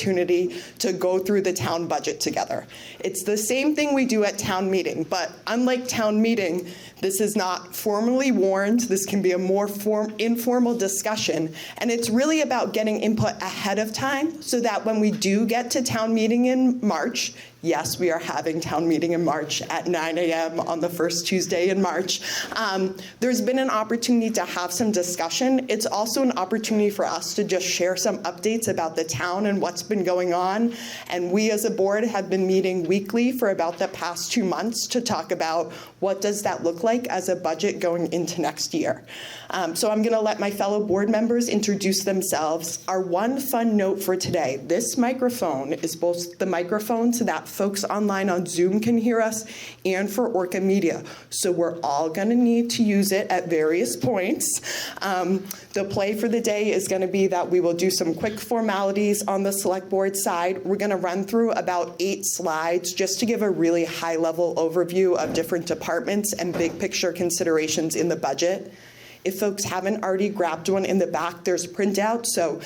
opportunity to go through the town budget together. It's the same thing we do at town meeting, but unlike town meeting, this is not formally warned. This can be a more informal discussion, and it's really about getting input ahead of time so that when we do get to town meeting in March, yes, we are having town meeting in March at 9 a.m. on the first Tuesday in March. There's been an opportunity to have some discussion. It's also an opportunity for us to just share some updates about the town and what's been going on. And we as a board have been meeting weekly for about the past 2 months to talk about what does that look like as a budget going into next year. So I'm going to let my fellow board members introduce themselves. Our one fun note for today, this microphone is both the microphone so that folks online on Zoom can hear us and for Orca Media. So we're all going to need to use it at various points. The play for the day is going to be that we will do some quick formalities on the select board side. We're going to run through about 8 slides just to give a really high level overview of different departments and big picture considerations in the budget. If folks haven't already grabbed one in the back, there's printout. So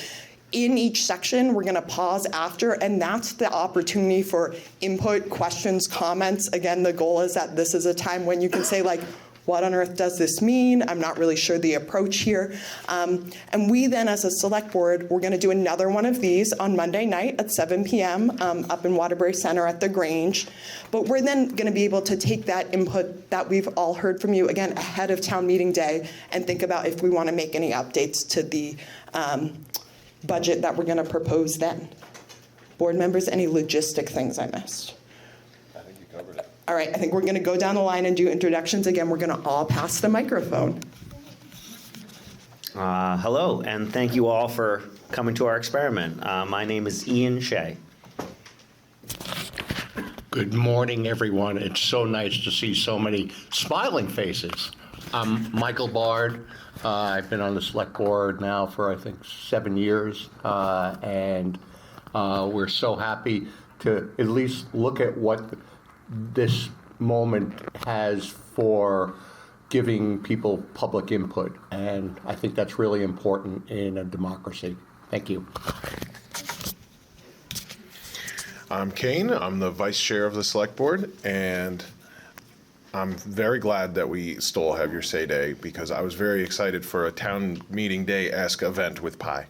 in each section, we're going to pause after, and that's the opportunity for input, questions, comments. Again, the goal is that this is a time when you can say, like, what on earth does this mean? I'm not really sure the approach here. And we then, as a select board, we're going to do another one of these on Monday night at 7 p.m. Up in Waterbury Center at the Grange. But we're then going to be able to take that input that we've all heard from you, again, ahead of town meeting day, and think about if we want to make any updates to the budget that we're going to propose then. Board members, any logistic things I missed? I think you covered it. All right, I think we're going to go down the line and do introductions. Again, we're going to all pass the microphone. Hello, and thank you all for coming to our experiment. My name is Ian Shea. Good morning, everyone. It's so nice to see so many smiling faces. I'm Michael Bard. I've been on the select board now for, I think, 7 years, and we're so happy to at least look at what this moment has for giving people public input, and I think that's really important in a democracy. Thank you. I'm Kane. I'm the vice chair of the select board, and I'm very glad that we stole Have Your Say Day because I was very excited for a town meeting day-esque event with pie.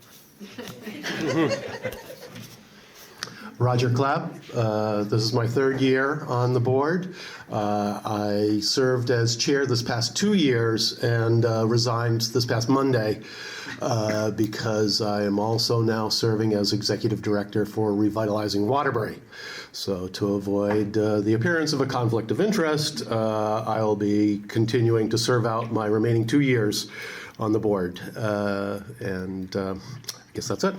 Roger Clapp. This is my 3rd year on the board. I served as chair this past 2 years and resigned this past Monday because I am also now serving as executive director for Revitalizing Waterbury. So to avoid the appearance of a conflict of interest, I will be continuing to serve out my remaining 2 years on the board. And I guess that's it.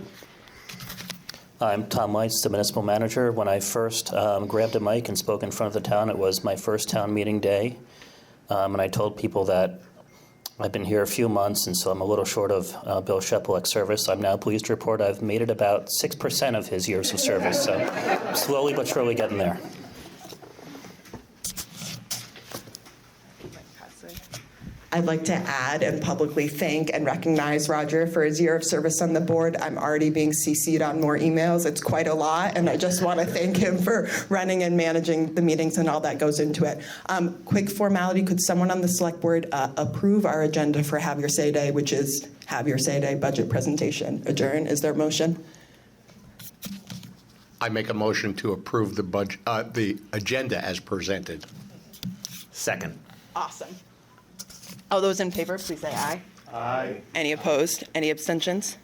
I'm Tom Weitz, the municipal manager. When I first grabbed a mic and spoke in front of the town, it was my first town meeting day. And I told people that I've been here a few months, and so I'm a little short of Bill Shepelek's service. I'm now pleased to report I've made it about 6% of his years of service, so slowly but surely getting there. I'd like to add and publicly thank and recognize Roger for his year of service on the board. I'm already being CC'd on more emails. It's quite a lot, and I just want to thank him for running and managing the meetings and all that goes into it. Quick formality, could someone on the select board approve our agenda for Have Your Say Day, which is Have Your Say Day budget presentation? Adjourn. Is there a motion? I make a motion to approve the agenda as presented. Second. Awesome. All those in favor, please say aye. Aye. Any opposed? Any abstentions?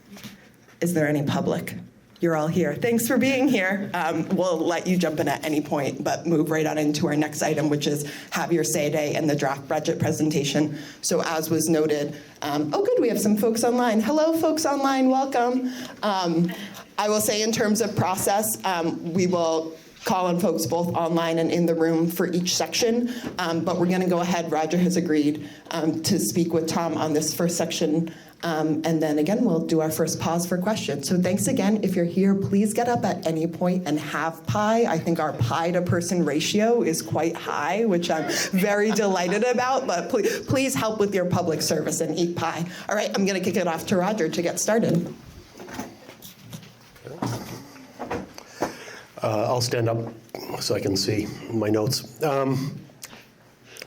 Is there any public? You're all here. Thanks for being here. We'll let you jump in at any point, but move right on into our next item, which is Have Your Say Day and the draft budget presentation. So as was noted, oh good, we have some folks online. Hello, folks online, welcome. I will say in terms of process, we will call on folks both online and in the room for each section, but we're going to go ahead. Roger has agreed to speak with Tom on this first section, and then again we'll do our first pause for questions. So thanks again. If you're here, please get up at any point and have pie. I think our pie to person ratio is quite high, which I'm very delighted about, but please help with your public service and eat pie. All right, I'm going to kick it off to Roger to get started. I'll stand up so I can see my notes.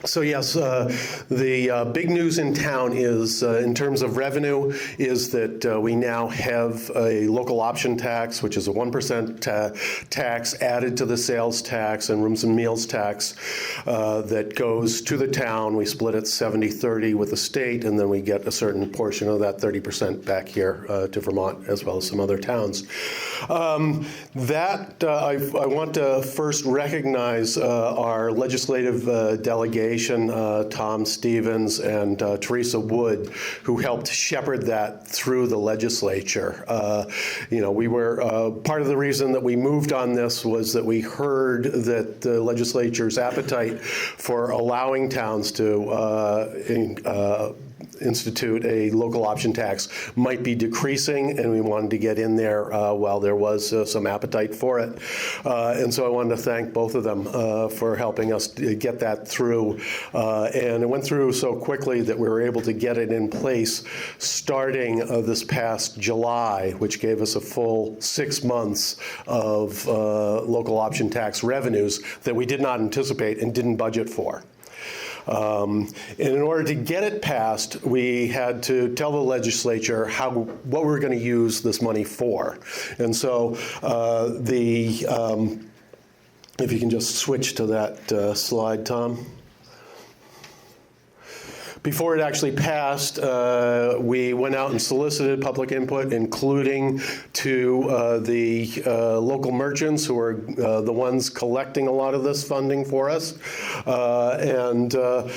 So yes, the big news in town is, in terms of revenue, is that we now have a local option tax, which is a 1% tax added to the sales tax and rooms and meals tax that goes to the town. We split it 70-30 with the state, and then we get a certain portion of that 30% back here to Vermont, as well as some other towns. I want to first recognize our legislative delegation, Tom Stevens and Teresa Wood, who helped shepherd that through the legislature. We were, part of the reason that we moved on this was that we heard that the legislature's appetite for allowing towns to institute a local option tax might be decreasing, and we wanted to get in there while there was some appetite for it. And so I wanted to thank both of them for helping us get that through. And it went through so quickly that we were able to get it in place starting this past July, which gave us a full 6 months of local option tax revenues that we did not anticipate and didn't budget for. And in order to get it passed, we had to tell the legislature what we were going to use this money for. And so if you can just switch to that slide, Tom. Before it actually passed, we went out and solicited public input, including to the local merchants who are the ones collecting a lot of this funding for us. The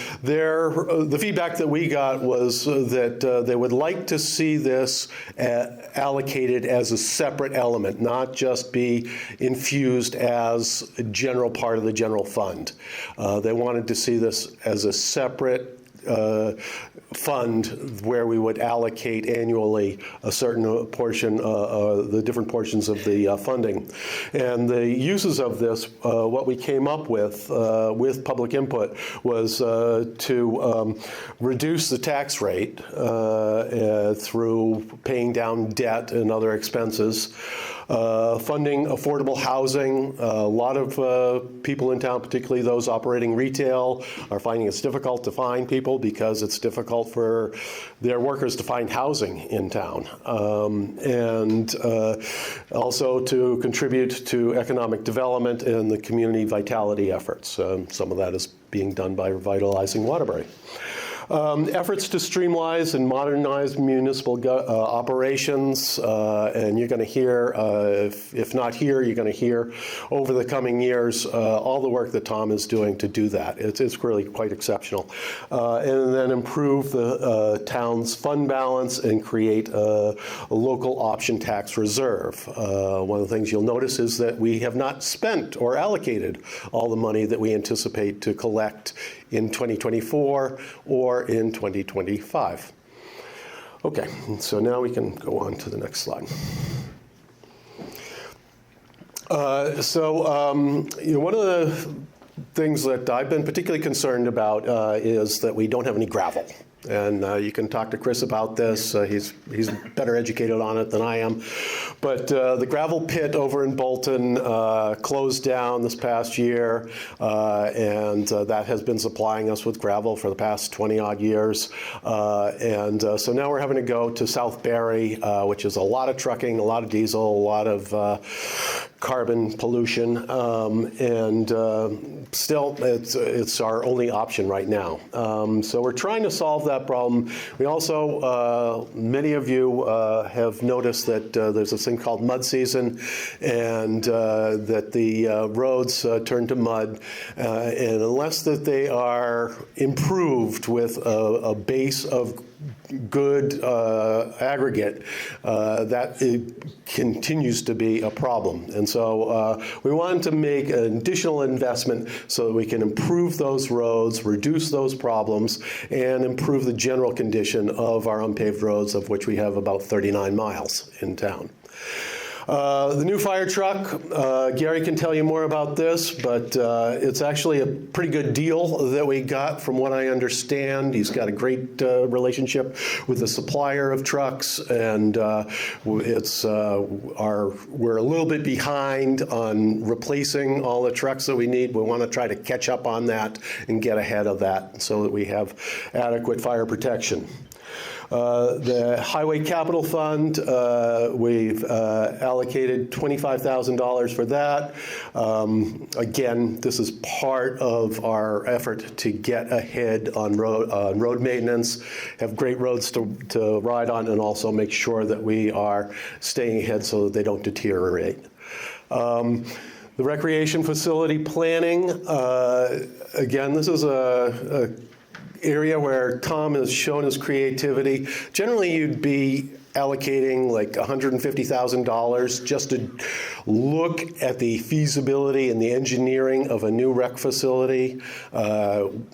feedback that we got was that they would like to see this allocated as a separate element, not just be infused as a general part of the general fund. They wanted to see this as a separate fund where we would allocate annually a certain portion, the different portions of the funding. And the uses of this, what we came up with public input, was to reduce the tax rate through paying down debt and other expenses. Funding affordable housing. A lot of people in town, particularly those operating retail, are finding it's difficult to find people because it's difficult for their workers to find housing in town. And also to contribute to economic development and the community vitality efforts. Some of that is being done by revitalizing Waterbury. Efforts to streamline and modernize municipal operations, and you're going to hear, if not here, you're going to hear over the coming years all the work that Tom is doing to do that. It's really quite exceptional. And then improve the town's fund balance and create a local option tax reserve. One of the things you'll notice is that we have not spent or allocated all the money that we anticipate to collect in 2024 or in 2025. Okay, so now we can go on to the next slide. One of the things that I've been particularly concerned about is that we don't have any gravel. And you can talk to Chris about this. He's better educated on it than I am. But the gravel pit over in Bolton closed down this past year, and that has been supplying us with gravel for the past 20-odd years. So now we're having to go to South Barry, which is a lot of trucking, a lot of diesel, a lot of carbon pollution, still it's our only option right now. So we're trying to solve that problem. We also, many of you have noticed that there's this thing called mud season, and that the roads turn to mud, and unless that they are improved with a base of good aggregate, that it continues to be a problem. And so we wanted to make an additional investment so that we can improve those roads, reduce those problems, and improve the general condition of our unpaved roads, of which we have about 39 miles in town. The new fire truck, Gary can tell you more about this, but it's actually a pretty good deal that we got from what I understand. He's got a great relationship with the supplier of trucks, and we're a little bit behind on replacing all the trucks that we need. We want to try to catch up on that and get ahead of that so that we have adequate fire protection. The Highway Capital Fund, we've allocated $25,000 for that. Again, this is part of our effort to get ahead on road maintenance, have great roads to ride on, and also make sure that we are staying ahead so that they don't deteriorate. The recreation facility planning, again, this is a area where Tom has shown his creativity. Generally, you'd be allocating like $150,000 just to look at the feasibility and the engineering of a new rec facility.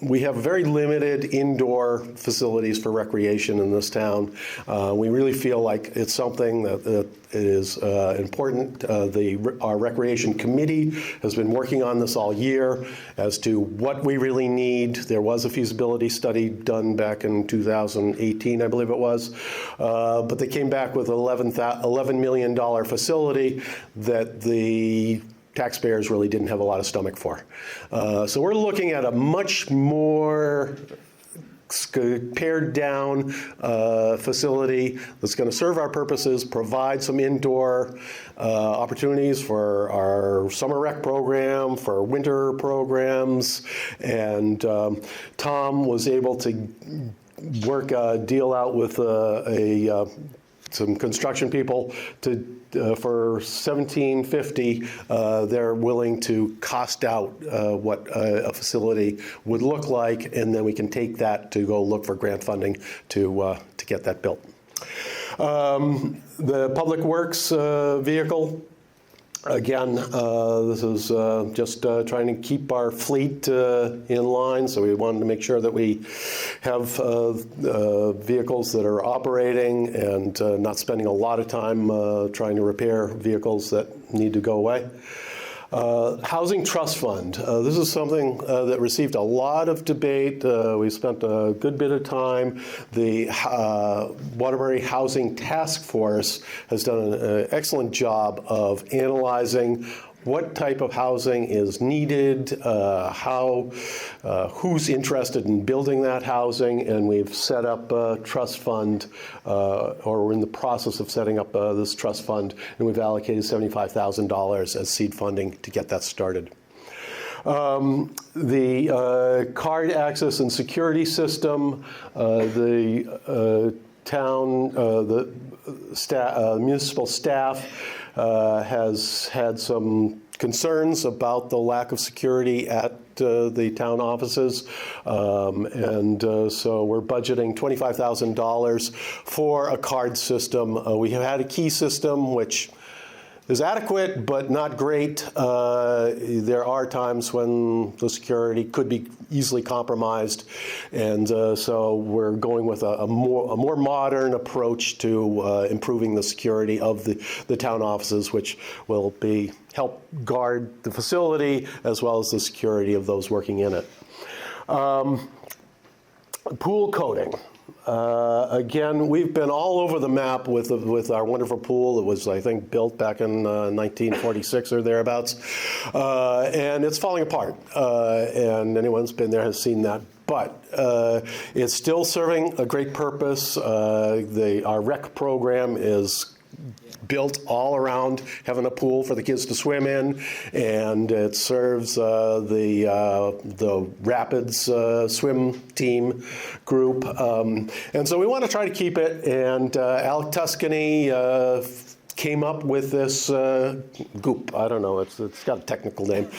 We have very limited indoor facilities for recreation in this town. We really feel like it's something that is important. Our recreation committee has been working on this all year as to what we really need. There was a feasibility study done back in 2018, I believe it was, but they came back with an $11 million facility that the taxpayers really didn't have a lot of stomach for. So we're looking at a much more pared down facility that's going to serve our purposes, provide some indoor opportunities for our summer rec program, for winter programs, and Tom was able to work a deal out with some construction people for $1,750. They're willing to cost out what a facility would look like, and then we can take that to go look for grant funding to get that built. The Public Works vehicle. Again, this is just trying to keep our fleet in line, so we wanted to make sure that we have vehicles that are operating and not spending a lot of time trying to repair vehicles that need to go away. Housing Trust Fund. This is something that received a lot of debate. We spent a good bit of time. The Waterbury Housing Task Force has done an excellent job of analyzing what type of housing is needed, who's interested in building that housing, and we've set up a trust fund, or we're in the process of setting up this trust fund, and we've allocated $75,000 as seed funding to get that started. The card access and security system, the town, the municipal staff has had some concerns about the lack of security at the town offices, and so we're budgeting $25,000 for a card system. We have had a key system which is adequate but not great. There are times when the security could be easily compromised, and so we're going with a more modern approach to improving the security of the town offices, which will help guard the facility as well as the security of those working in it. Pool coating. Again, we've been all over the map with our wonderful pool. It was, I think, built back in 1946 or thereabouts, and it's falling apart. And anyone who's been there has seen that. But it's still serving a great purpose. Our rec program is built all around having a pool for the kids to swim in, and it serves the Rapids swim team group. And so we want to try to keep it, and Alec Tuscany came up with this goop. I don't know, it's got a technical name.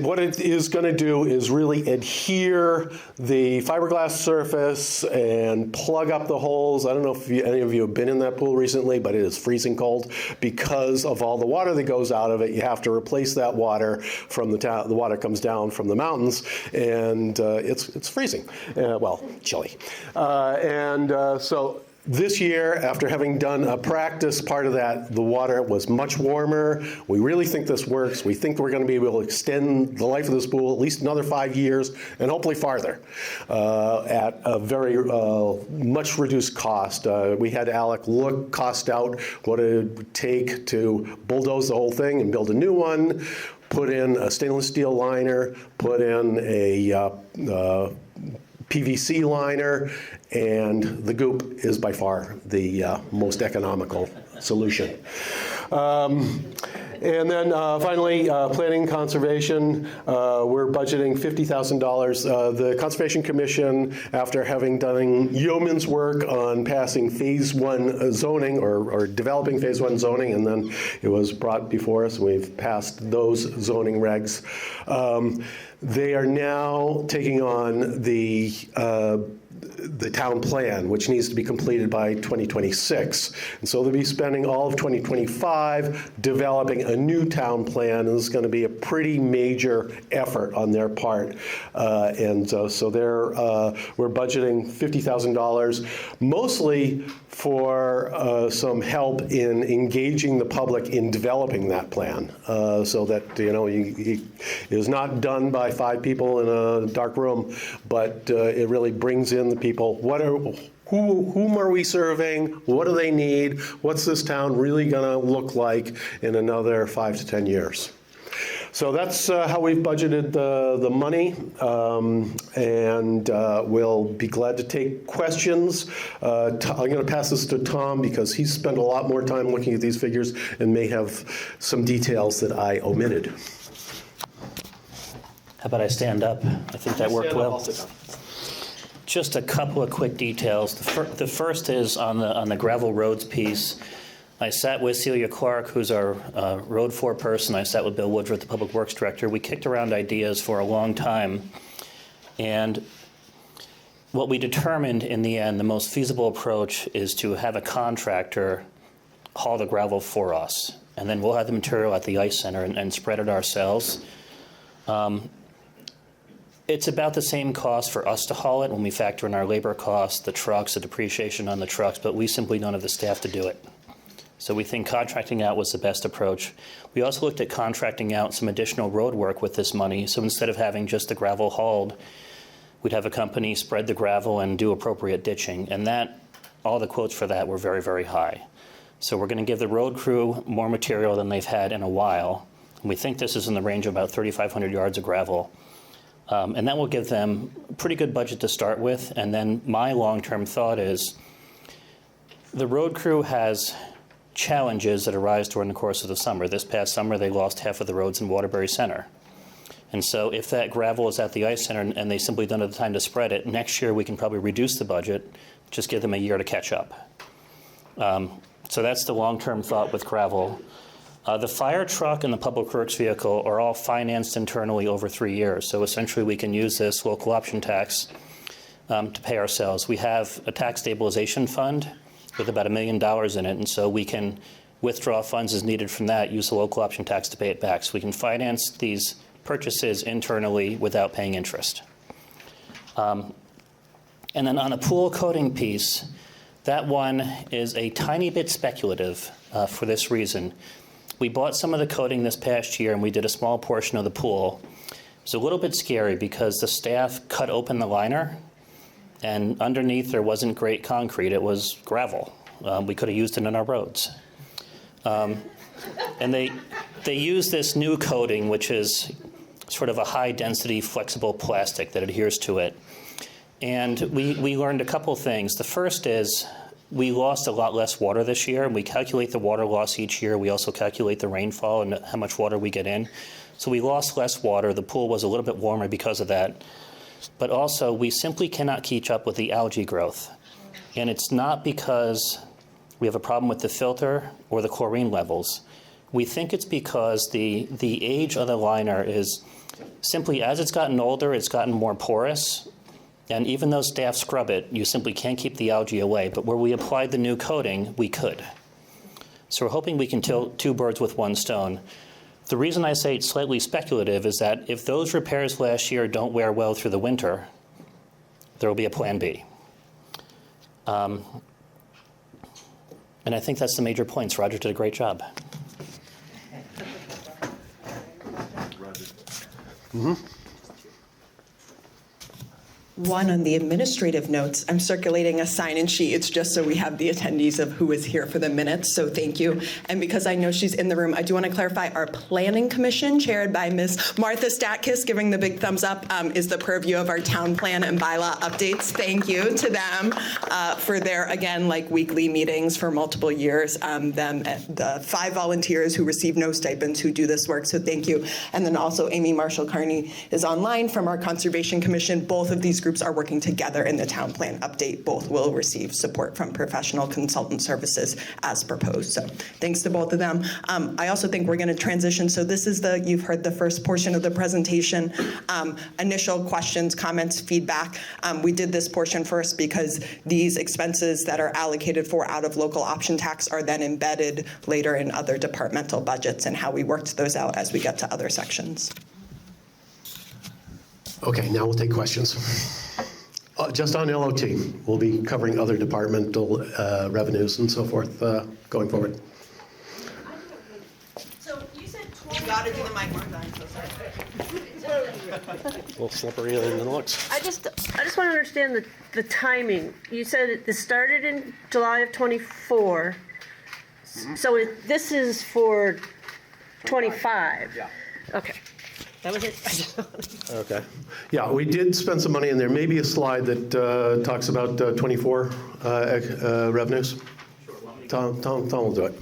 What it is going to do is really adhere the fiberglass surface and plug up the holes. I don't know if any of you have been in that pool recently, but it is freezing cold because of all the water that goes out of it. You have to replace that water from the town. The water comes down from the mountains, and it's freezing. Well, chilly. So This year, after having done a practice part of that, the water was much warmer. We really think this works. We think we're going to be able to extend the life of this pool at least another 5 years and hopefully farther at a very much reduced cost. We had Alec cost out what it would take to bulldoze the whole thing and build a new one, put in a stainless steel liner, put in a PVC liner, and the goop is by far the most economical solution. And then finally, planning and conservation, we're budgeting $50,000. The Conservation Commission, after having done yeoman's work on passing Phase 1 zoning or developing Phase 1 zoning, and then it was brought before us, and we've passed those zoning regs. They are now taking on the town plan, which needs to be completed by 2026. And so they'll be spending all of 2025 developing a new town plan, and this is going to be a pretty major effort on their part. So we're budgeting $50,000, mostly for some help in engaging the public in developing that plan, so that it is not done by 5 people in a dark room, but it really brings in the people. Whom are we serving? What do they need? What's this town really going to look like in another 5 to 10 years? So that's how we've budgeted the money, and we'll be glad to take questions. I'm going to pass this to Tom because he's spent a lot more time looking at these figures and may have some details that I omitted. How about I stand up? I think that worked well. Just a couple of quick details. The first is on the gravel roads piece. I sat with Celia Clark, who's our road foreperson. I sat with Bill Woodruff, the Public Works Director. We kicked around ideas for a long time. And what we determined in the end, the most feasible approach is to have a contractor haul the gravel for us. And then we'll have the material at the ice center and spread it ourselves. It's about the same cost for us to haul it when we factor in our labor costs, the trucks, the depreciation on the trucks, but we simply don't have the staff to do it. So we think contracting out was the best approach. We also looked at contracting out some additional road work with this money. So instead of having just the gravel hauled, we'd have a company spread the gravel and do appropriate ditching. And all the quotes for that were very, very high. So we're going to give the road crew more material than they've had in a while. And we think this is in the range of about 3,500 yards of gravel. And that will give them a pretty good budget to start with. And then my long-term thought is the road crew has challenges that arise during the course of the summer. This past summer, they lost half of the roads in Waterbury Center. And so if that gravel is at the ice center and they simply don't have the time to spread it, next year we can probably reduce the budget, just give them a year to catch up. So that's the long-term thought with gravel. The fire truck and the public works vehicle are all financed internally over 3 years. So essentially we can use this local option tax to pay ourselves. We have a tax stabilization fund with about $1 million in it, and so we can withdraw funds as needed from that, use the local option tax to pay it back. So we can finance these purchases internally without paying interest. And then on the pool coating piece, that one is a tiny bit speculative for this reason. We bought some of the coating this past year, and we did a small portion of the pool. It was a little bit scary because the staff cut open the liner, and underneath there wasn't great concrete, it was gravel. We could have used it in our roads. And they use this new coating, which is sort of a high-density, flexible plastic that adheres to it. And we learned a couple things. The first is we lost a lot less water this year, and we calculate the water loss each year. We also calculate the rainfall and how much water we get in. So we lost less water. The pool was a little bit warmer because of that. But also, we simply cannot keep up with the algae growth. And it's not because we have a problem with the filter or the chlorine levels. We think it's because the age of the liner is simply, as it's gotten older, it's gotten more porous. And even though staff scrub it, you simply can't keep the algae away. But where we applied the new coating, we could. So we're hoping we can kill 2 birds with 1 stone. The reason I say it's slightly speculative is that if those repairs last year don't wear well through the winter, there will be a plan B. And I think that's the major points. Roger did a great job. One, on the administrative notes, I'm circulating a sign-in sheet. It's just so we have the attendees of who is here for the minutes, so thank you. And because I know she's in the room, I do want to clarify our Planning Commission, chaired by Ms. Martha Statkis, giving the big thumbs up, is the purview of our town plan and bylaw updates. Thank you to them for their, again, like weekly meetings for multiple years. The 5 volunteers who receive no stipends who do this work, so thank you. And then also Amy Marshall-Carney is online from our Conservation Commission. Both of these groups are working together in the town plan update. Both will receive support from professional consultant services as proposed. So thanks to both of them. I also think we're going to transition. So this is you've heard the first portion of the presentation, initial questions, comments, feedback. We did this portion first because these expenses that are allocated for out of local option tax are then embedded later in other departmental budgets, and how we worked those out as we get to other sections. Okay, now we'll take questions. Just on LOT, we'll be covering other departmental revenues and so forth going forward. So you said You got to do the mic, Martha. I'm so sorry. A little slippery than it looks. I just want to understand the timing. You said this started in July of '24. So this is for '25. Yeah. Okay. That was it. Okay. Yeah, we did spend some money in there. Maybe a slide that talks about 24 revenues. Tom will do it.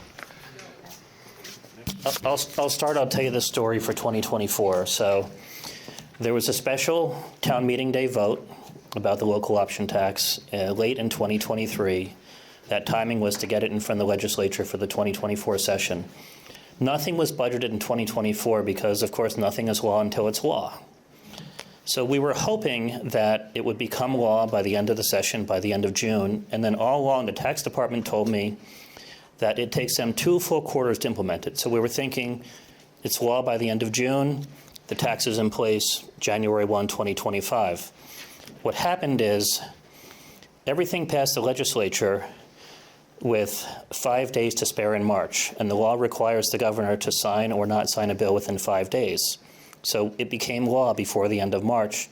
I'll start. I'll tell you the story for 2024. So there was a special town meeting day vote about the local option tax late in 2023. That timing was to get it in front of the legislature for the 2024 session. Nothing was budgeted in 2024 because, of course, nothing is law until it's law. So we were hoping that it would become law by the end of the session, by the end of June. And then all along, the tax department told me that it takes them 2 full quarters to implement it. So we were thinking it's law by the end of June, the tax is in place January 1, 2025. What happened is everything passed the legislature with 5 days to spare in March, and the law requires the governor to sign or not sign a bill within 5 days. So it became law before the end of March.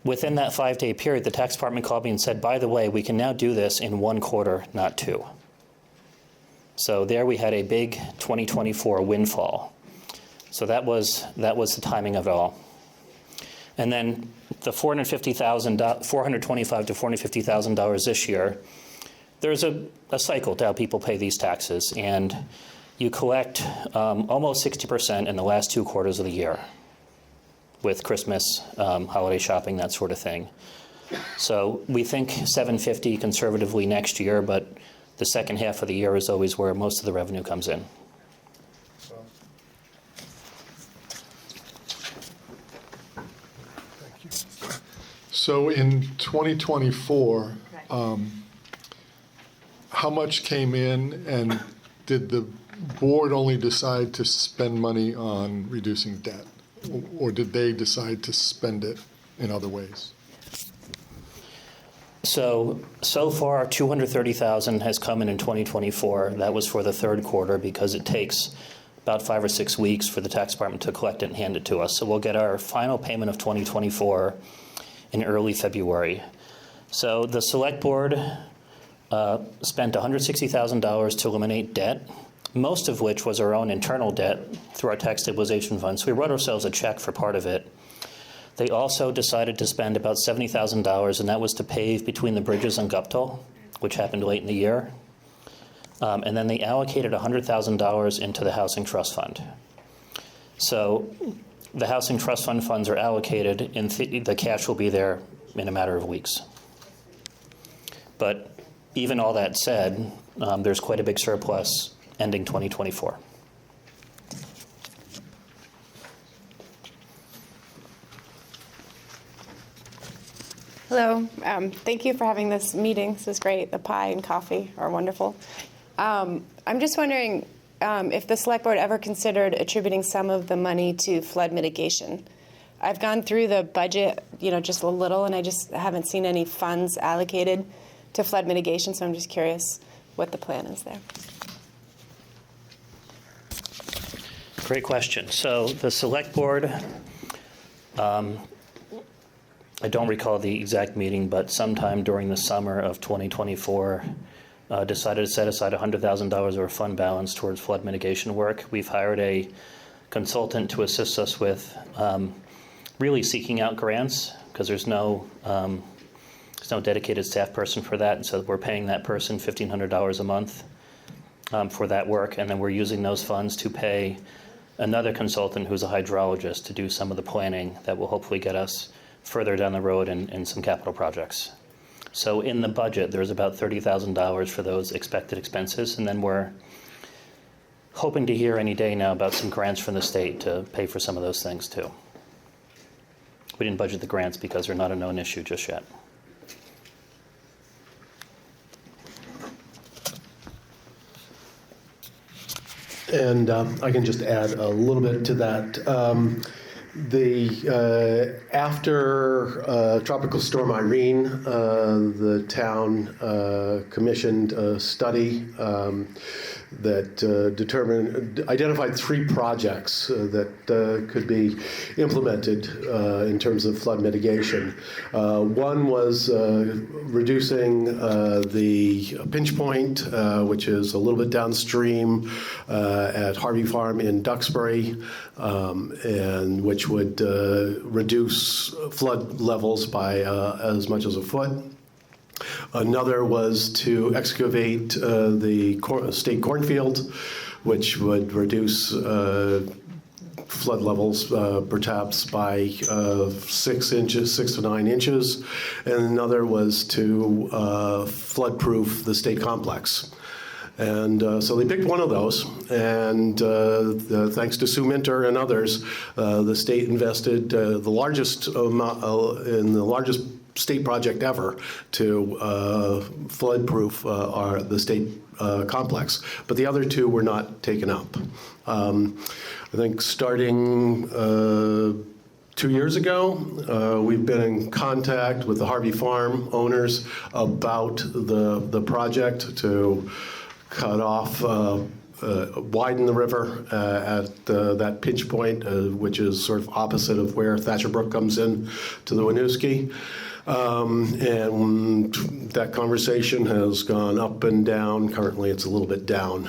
Within that 5-day period, the tax department called me and said, by the way, we can now do this in 1 quarter, not 2. So there we had a big 2024 windfall. So that was the timing of it all. And then the $425,000 to $450,000 this year, there's a cycle to how people pay these taxes, and you collect almost 60% in the last 2 quarters of the year with Christmas, holiday shopping, that sort of thing. So we think $750 conservatively next year, but the second half of the year is always where most of the revenue comes in. So in 2024, how much came in, and did the board only decide to spend money on reducing debt? Or did they decide to spend it in other ways? So far, $230,000 has come in 2024. That was for the 3rd quarter because it takes about 5 or 6 weeks for the tax department to collect it and hand it to us. So we'll get our final payment of 2024 in early February. So the select board spent $160,000 to eliminate debt, most of which was our own internal debt through our tax stabilization fund. So we wrote ourselves a check for part of it. They also decided to spend about $70,000, and that was to pave between the bridges on Guptal, which happened late in the year. And then they allocated $100,000 into the Housing Trust Fund. So the Housing Trust Fund funds are allocated, and the cash will be there in a matter of weeks. But even all that said, there's quite a big surplus ending 2024. Hello. Thank you for having this meeting. This is great. The pie and coffee are wonderful. I'm just wondering if the select board ever considered attributing some of the money to flood mitigation. I've gone through the budget, just a little, and I just haven't seen any funds allocated to flood mitigation, so I'm just curious what the plan is there. Great question. So the select board, I don't recall the exact meeting, but sometime during the summer of 2024, decided to set aside $100,000 of our fund balance towards flood mitigation work. We've hired a consultant to assist us with really seeking out grants, because there's no dedicated staff person for that, and so we're paying that person $1,500 a month for that work, and then we're using those funds to pay another consultant who's a hydrologist to do some of the planning that will hopefully get us further down the road in some capital projects. So in the budget, there's about $30,000 for those expected expenses, and then we're hoping to hear any day now about some grants from the state to pay for some of those things too. We didn't budget the grants because they're not a known issue just yet. And I can just add a little bit to that. After Tropical Storm Irene, the town commissioned a study that identified 3 projects that could be implemented in terms of flood mitigation. One was reducing the pinch point, which is a little bit downstream at Harvey Farm in Duxbury, and which would reduce flood levels by as much as a foot. Another was to excavate the state cornfield, which would reduce flood levels perhaps by 6 to 9 inches. And another was to flood-proof the state complex. And so they picked one of those, and thanks to Sue Minter and others, the state invested the largest amount in the largest state project ever to flood-proof the state complex. But the other 2 were not taken up. I think starting 2 years ago, we've been in contact with the Harvey Farm owners about the project to cut off, widen the river at that pinch point, which is sort of opposite of where Thatcher Brook comes in to the Winooski. And that conversation has gone up and down. Currently, it's a little bit down.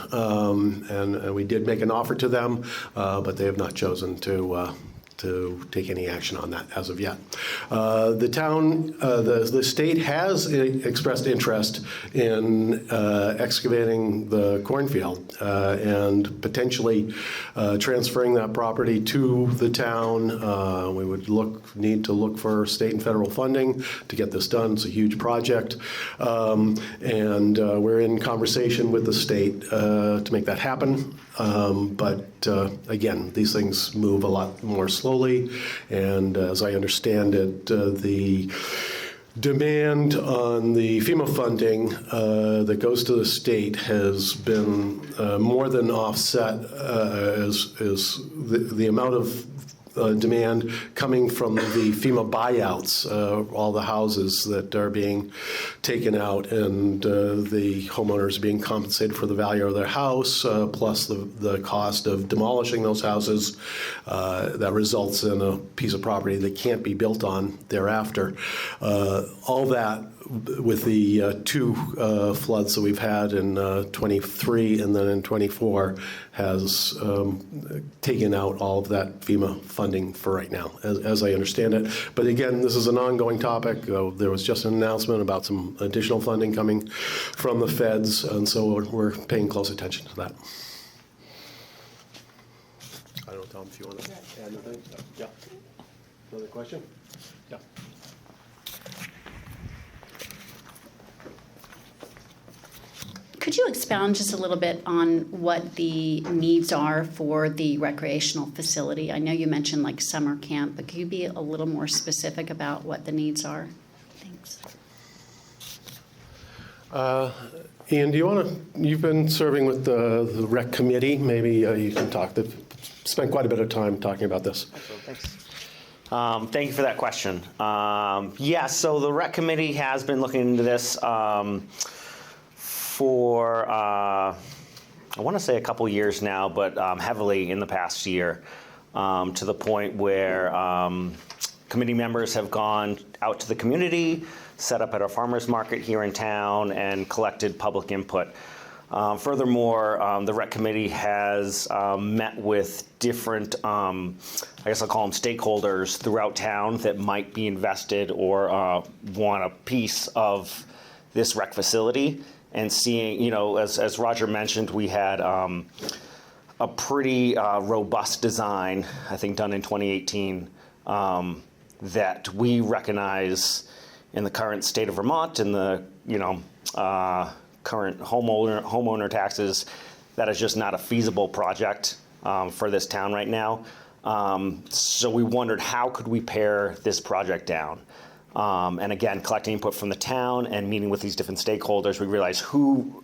And we did make an offer to them, but they have not chosen to take any action on that as of yet. The town, the state has expressed interest in excavating the cornfield and potentially transferring that property to the town. We would need to look for state and federal funding to get this done. It's a huge project. And we're in conversation with the state to make that happen. But again, these things move a lot more slowly, and as I understand it, the demand on the FEMA funding that goes to the state has been more than offset as the amount of demand coming from the FEMA buyouts, all the houses that are being taken out, and the homeowners being compensated for the value of their house, plus the cost of demolishing those houses. That results in a piece of property that can't be built on thereafter. All that with the 2 floods that we've had in 23 and then in 24 has taken out all of that FEMA funding for right now, as I understand it. But again, this is an ongoing topic. There was just an announcement about some additional funding coming from the feds, and so we're paying close attention to that. I don't know, Tom, if you want to add anything? Yeah. Another question? Yeah. Could you expound just a little bit on what the needs are for the recreational facility? I know you mentioned like summer camp, but could you be a little more specific about what the needs are? Thanks. Ian, do you want to, you've been serving with the rec committee. Maybe you can talk, spent quite a bit of time talking about this. Thanks. Thank you for that question. So the rec committee has been looking into this for, I want to say a couple years now, but heavily in the past year, to the point where committee members have gone out to the community, set up at our farmers market here in town, and collected public input. Furthermore, the rec committee has met with different, I guess I'll call them stakeholders throughout town that might be invested or want a piece of this rec facility. And seeing, you know, as Roger mentioned, we had a pretty robust design, I think done in 2018, that we recognize in the current state of Vermont and the, you know, current homeowner taxes, that is just not a feasible project for this town right now. So we wondered, how could we pare this project down? And again, collecting input from the town and meeting with these different stakeholders, we realized who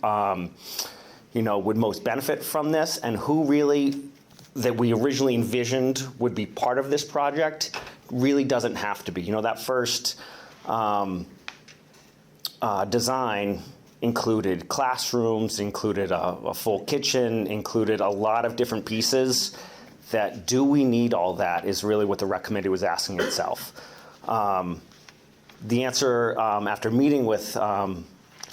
you know, would most benefit from this, and who really that we originally envisioned would be part of this project really doesn't have to be. You know, that first design included classrooms, included a full kitchen, included a lot of different pieces. That do we need all that is really what the rec committee was asking itself. The answer after meeting with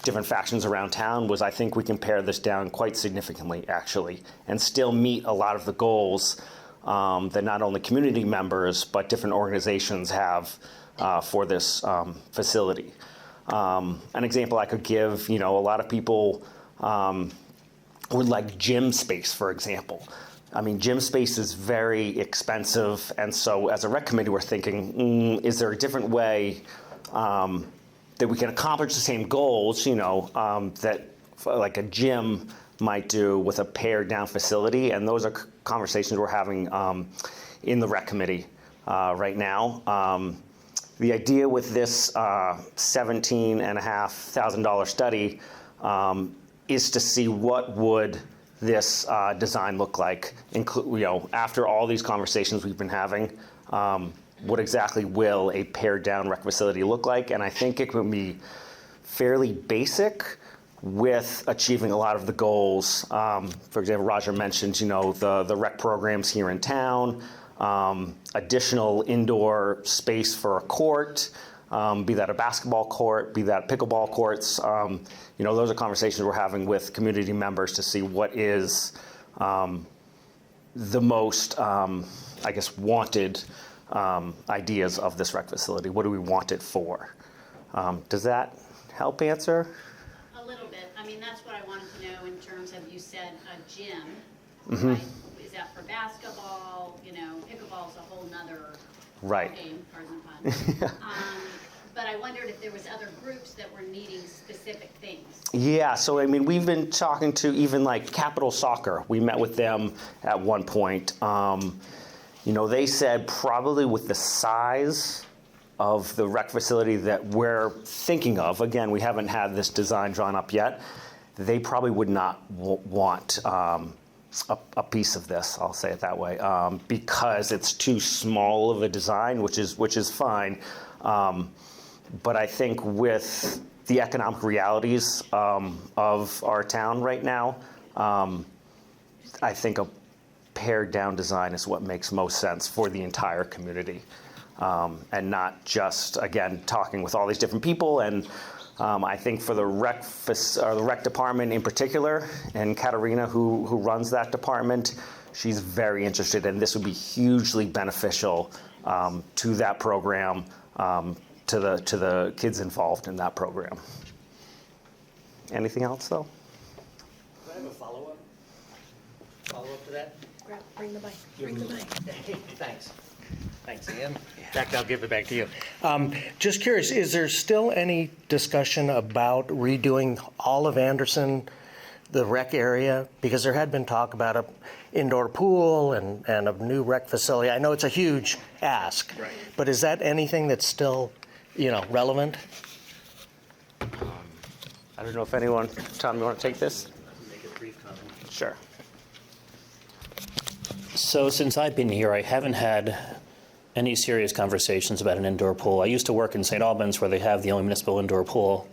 different factions around town was, I think we can pare this down quite significantly, actually, and still meet a lot of the goals that not only community members but different organizations have for this facility. An example I could give, you know, a lot of people would like gym space, for example. I mean, gym space is very expensive, and so as a rec committee, we're thinking, is there a different way that we can accomplish the same goals, you know, that like a gym might do with a pared down facility? And those are conversations we're having in the rec committee right now. The idea with this $17,500 study is to see what would this design look like, you know, after all these conversations we've been having. What exactly will a pared down rec facility look like? And I think it would be fairly basic with achieving a lot of the goals. For example, Roger mentioned, you know, the rec programs here in town, additional indoor space for a court, be that a basketball court, be that pickleball courts. You know, those are conversations we're having with community members to see what is the most, I guess, wanted ideas of this rec facility. What do we want it for? Does that help answer? A little bit. I mean, that's what I wanted to know in terms of, you said a gym, Mm-hmm. right? Is that for basketball? You know, pickleball's a whole nother Right. game, pardon the pun. But I wondered if there was other groups that were needing specific things. Yeah, so I mean, we've been talking to even like Capital Soccer. We met with them at one point. You know, they said probably with the size of the rec facility that we're thinking of, again, we haven't had this design drawn up yet, they probably would not want a piece of this, I'll say it that way, because it's too small of a design, which is fine. But I think with the economic realities of our town right now, I think a pared down design is what makes most sense for the entire community, and not just, again, talking with all these different people. And I think for the rec department in particular, and Katerina, who runs that department, she's very interested, and this would be hugely beneficial to that program, to the kids involved in that program. Anything else, though? Do I have a follow-up? Follow-up to that? Bring the mic. Bring the mic. Thanks. Thanks, Ian. Jack, I'll give it back to you. Just curious, is there still any discussion about redoing all of Anderson, the rec area? Because there had been talk about an indoor pool and a new rec facility. I know it's a huge ask, right, but is that anything that's still, you know, relevant? I don't know if anyone, Tom, you want to take this? Make a brief comment. Sure. So since I've been here, I haven't had any serious conversations about an indoor pool. I used to work in St. Albans, where they have the only municipal indoor pool.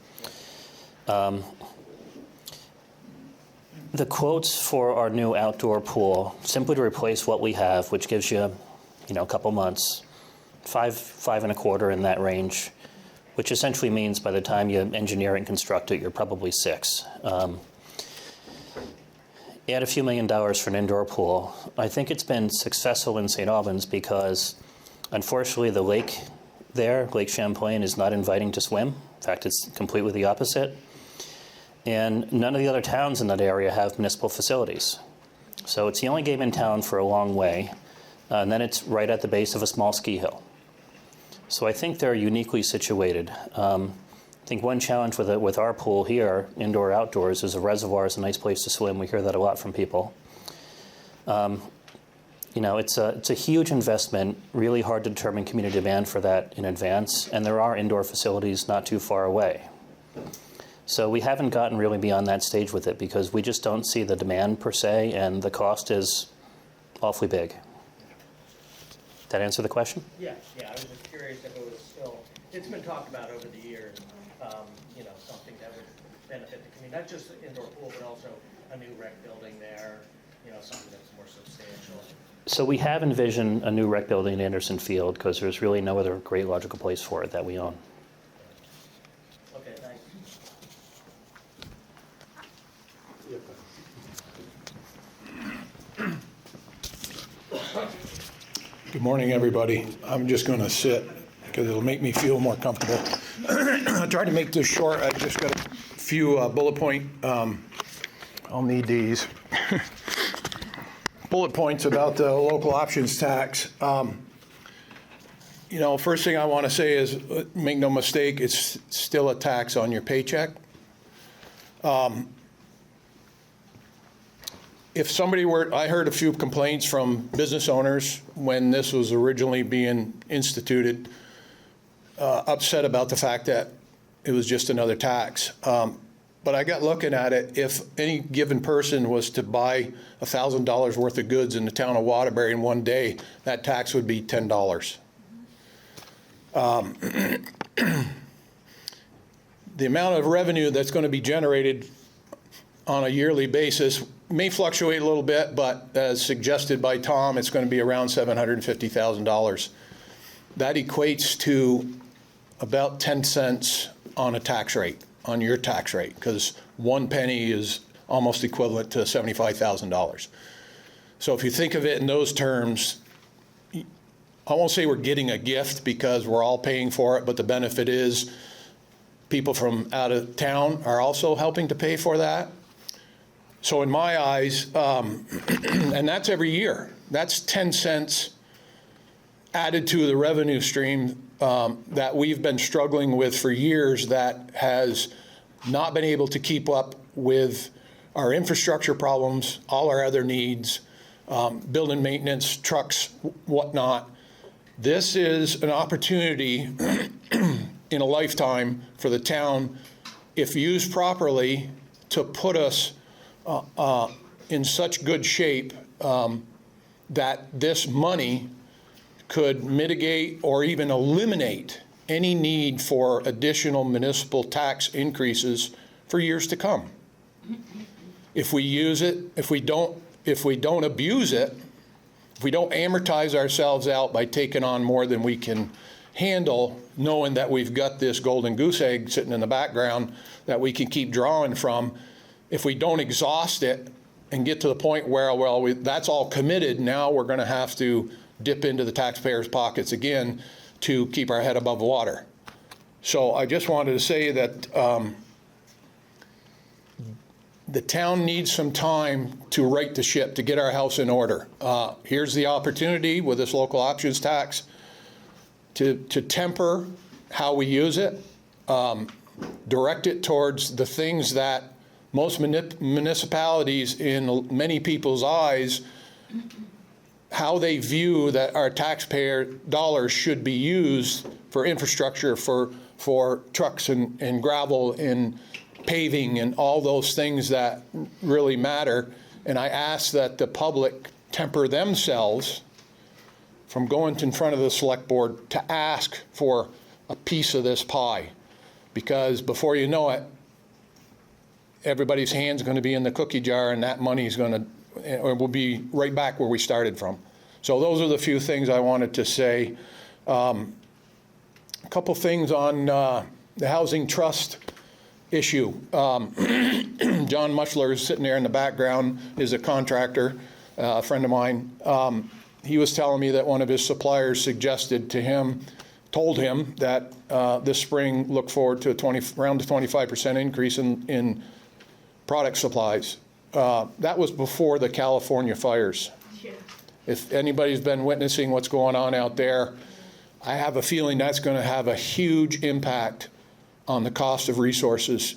The quotes for our new outdoor pool, simply to replace what we have, which gives you, a couple months, five and a quarter in that range, which essentially means by the time you engineer and construct it, you're probably $6 million. Add a few $1 million for an indoor pool. I think it's been successful in St. Albans because, unfortunately, the lake there, Lake Champlain, is not inviting to swim. In fact, it's completely the opposite. And none of the other towns in that area have municipal facilities. So it's the only game in town for a long way. And then it's right at the base of a small ski hill. So I think they're uniquely situated. I think one challenge with our pool here, indoor outdoors, is a reservoir is a nice place to swim. We hear that a lot from people. It's a huge investment, really hard to determine community demand for that in advance, and there are indoor facilities not too far away. So we haven't gotten really beyond that stage with it because we just don't see the demand per se, and the cost is awfully big. That answer the question? Yeah, I was just curious if it was still, it's been talked about over the years, something that would benefit the community, not just the indoor pool, but also a new rec building there, something that's more substantial. So we have envisioned a new rec building in Anderson Field because there's really no other great logical place for it that we own. Okay, thanks. Good morning, everybody. I'm just going to sit because it'll make me feel more comfortable. I'll try to make this short. I just got a few bullet point. I'll need these. Bullet points about the local options tax. First thing I want to say is, make no mistake, it's still a tax on your paycheck. If somebody I heard a few complaints from business owners when this was originally being instituted, upset about the fact that it was just another tax. But I got looking at it, if any given person was to buy $1,000 worth of goods in the town of Waterbury in one day, that tax would be $10. The amount of revenue that's going to be generated on a yearly basis may fluctuate a little bit, but as suggested by Tom, it's going to be around $750,000. That equates to about 10 cents on a tax rate, on your tax rate, because 1 penny is almost equivalent to $75,000. So if you think of it in those terms, I won't say we're getting a gift because we're all paying for it, but the benefit is people from out of town are also helping to pay for that. So in my eyes, and that's every year, that's 10 cents added to the revenue stream that we've been struggling with for years, that has not been able to keep up with our infrastructure problems, all our other needs, building maintenance, trucks, whatnot. This is an opportunity in a lifetime for the town, if used properly, to put us in such good shape that this money could mitigate or even eliminate any need for additional municipal tax increases for years to come. If we use it, if we don't abuse it, if we don't amortize ourselves out by taking on more than we can handle, knowing that we've got this golden goose egg sitting in the background that we can keep drawing from, if we don't exhaust it and get to the point where, that's all committed, now we're going to have to dip into the taxpayers' pockets again to keep our head above water. So I just wanted to say that the town needs some time to right the ship, to get our house in order. Here's the opportunity with this local options tax to temper how we use it, direct it towards the things that most municipalities, in many people's eyes, how they view that our taxpayer dollars should be used for infrastructure, for trucks and gravel and paving and all those things that really matter. And I ask that the public temper themselves from going in front of the select board to ask for a piece of this pie, because before you know it, everybody's hand's going to be in the cookie jar, and that money is going to, or we'll be right back where we started from. So those are the few things I wanted to say. A couple things on the housing trust issue. John Mushler is sitting there in the background, is a contractor, a friend of mine. He was telling me that one of his suppliers told him that this spring look forward to around a 25% increase in product supplies. That was before the California fires. Yeah. If anybody's been witnessing what's going on out there, I have a feeling that's going to have a huge impact on the cost of resources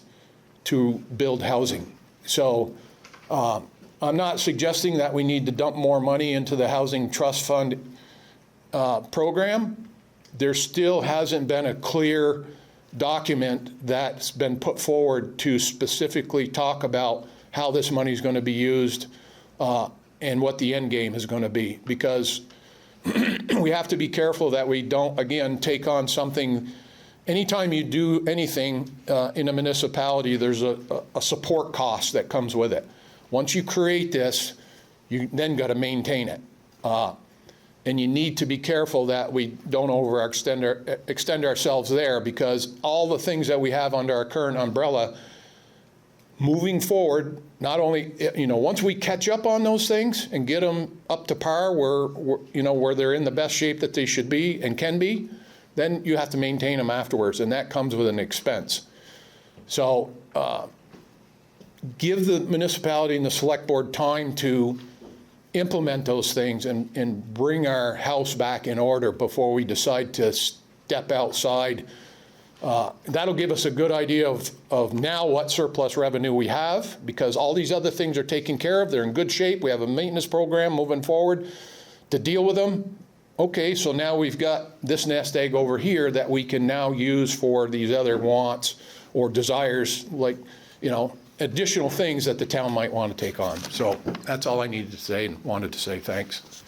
to build housing. So I'm not suggesting that we need to dump more money into the Housing Trust Fund program. There still hasn't been a clear document that's been put forward to specifically talk about how this money is going to be used and what the end game is going to be, because we have to be careful that we don't, again, take on something. Anytime you do anything in a municipality, there's a support cost that comes with it. Once you create this, you then got to maintain it. And you need to be careful that we don't extend ourselves there, because all the things that we have under our current umbrella, moving forward, not only, once we catch up on those things and get them up to par where they're in the best shape that they should be and can be, then you have to maintain them afterwards, and that comes with an expense. So give the municipality and the select board time to implement those things and bring our house back in order before we decide to step outside. That'll give us a good idea of now what surplus revenue we have, because all these other things are taken care of. They're in good shape. We have a maintenance program moving forward to deal with them. Okay, so now we've got this nest egg over here that we can now use for these other wants or desires, like, additional things that the town might want to take on. So that's all I needed to say and wanted to say. Thanks.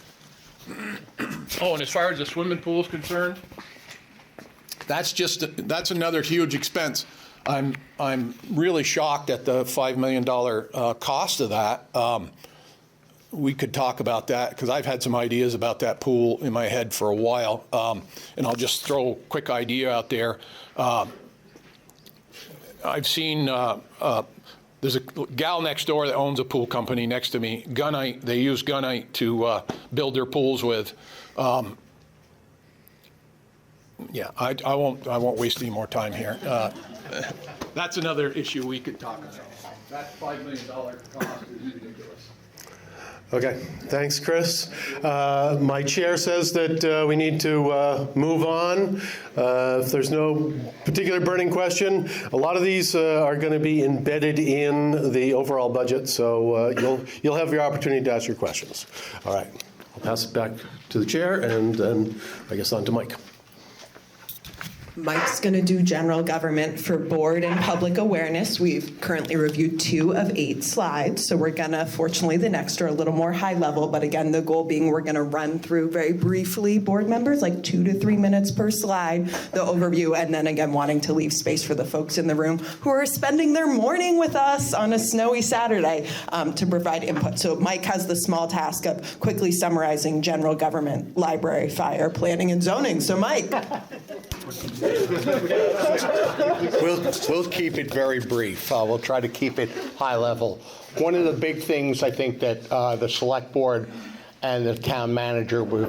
Oh, and as far as the swimming pool is concerned, that's another huge expense. I'm really shocked at the $5 million cost of that. We could talk about that, because I've had some ideas about that pool in my head for a while. And I'll just throw a quick idea out there. I've seen there's a gal next door that owns a pool company next to me. Gunite. They use gunite to build their pools with. Yeah, I won't waste any more time here. That's another issue we could talk about. That $5 million cost is ridiculous. Okay, thanks, Chris. My chair says that we need to move on. If there's no particular burning question, a lot of these are going to be embedded in the overall budget, so you'll have your opportunity to ask your questions. All right, I'll pass it back to the chair, and then I guess on to Mike. Mike's going to do general government for board and public awareness. We've currently reviewed 2 of 8 slides, so we're going to, fortunately, the next are a little more high level, but again, the goal being we're going to run through very briefly, board members, like 2 to 3 minutes per slide, the overview, and then again, wanting to leave space for the folks in the room who are spending their morning with us on a snowy Saturday to provide input. So Mike has the small task of quickly summarizing general government, library, fire, planning, and zoning. So Mike. We'll keep it very brief. We'll try to keep it high level. One of the big things I think that the select board and the town manager were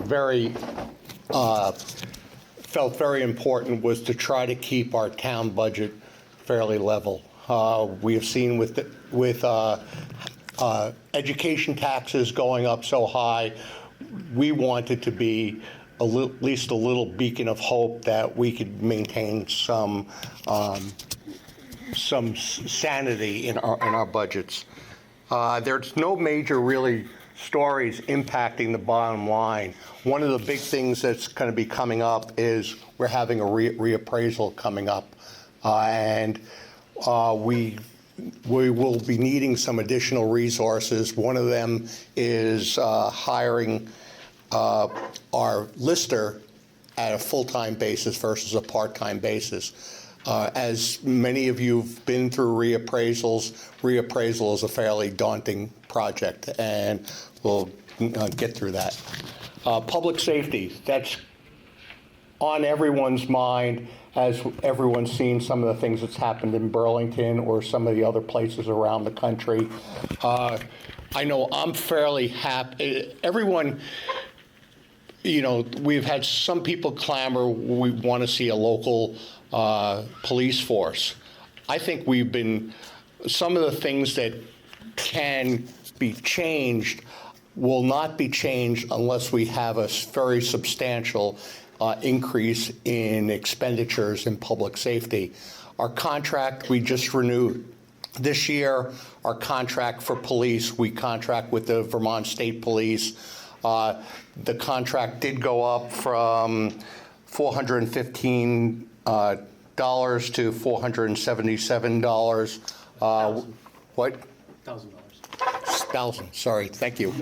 felt very important was to try to keep our town budget fairly level. We have seen with education taxes going up so high, we wanted to be at least a little beacon of hope that we could maintain some sanity in our budgets. There's no major really stories impacting the bottom line. One of the big things that's going to be coming up is we're having a reappraisal coming up, and we will be needing some additional resources. One of them is hiring our lister at a full-time basis versus a part-time basis. As many of you have been through reappraisal is a fairly daunting project, and we'll get through that. Public safety, that's on everyone's mind, as everyone's seen some of the things that's happened in Burlington or some of the other places around the country. I know I'm fairly happy. Everyone, we've had some people clamor, we want to see a local police force. I think some of the things that can be changed will not be changed unless we have a very substantial increase in expenditures in public safety. Our contract, we just renewed this year. Our contract for police, we contract with the Vermont State Police. The contract did go up from $415 to $477. What? $1,000. Sorry, thank you.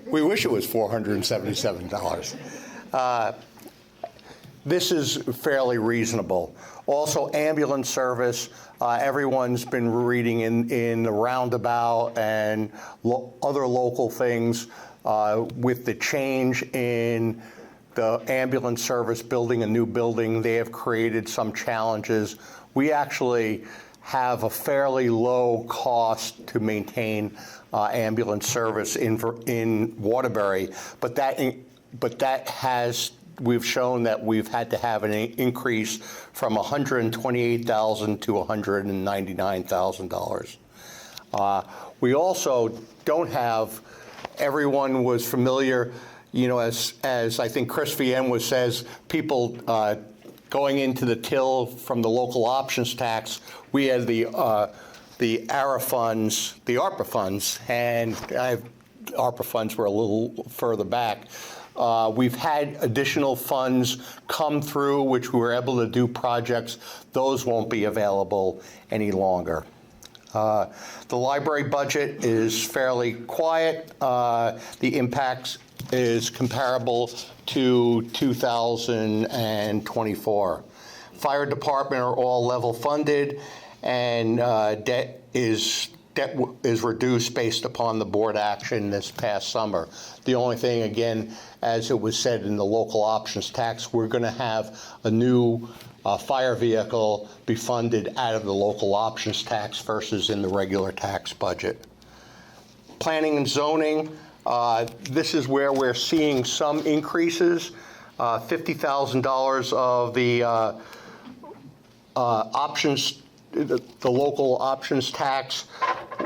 We wish it was $477. This is fairly reasonable. Also, ambulance service, everyone's been reading in the roundabout and other local things with the change in the ambulance service building a new building. They have created some challenges. We actually have a fairly low cost to maintain ambulance service in Waterbury, but we've shown that we've had to have an increase from $128,000 to $199,000. We also don't have, everyone was familiar, as I think Chris VM says, people going into the till from the local options tax. We had the ARA funds, the ARPA funds, and ARPA funds were a little further back. We've had additional funds come through, which we were able to do projects. Those won't be available any longer. The library budget is fairly quiet. The impacts is comparable to 2024. Fire department are all level funded, and debt is reduced based upon the board action this past summer. The only thing, again, as it was said in the local options tax, we're going to have a new fire vehicle be funded out of the local options tax versus in the regular tax budget. Planning and zoning, this is where we're seeing some increases. $50,000 of the options, the local options tax.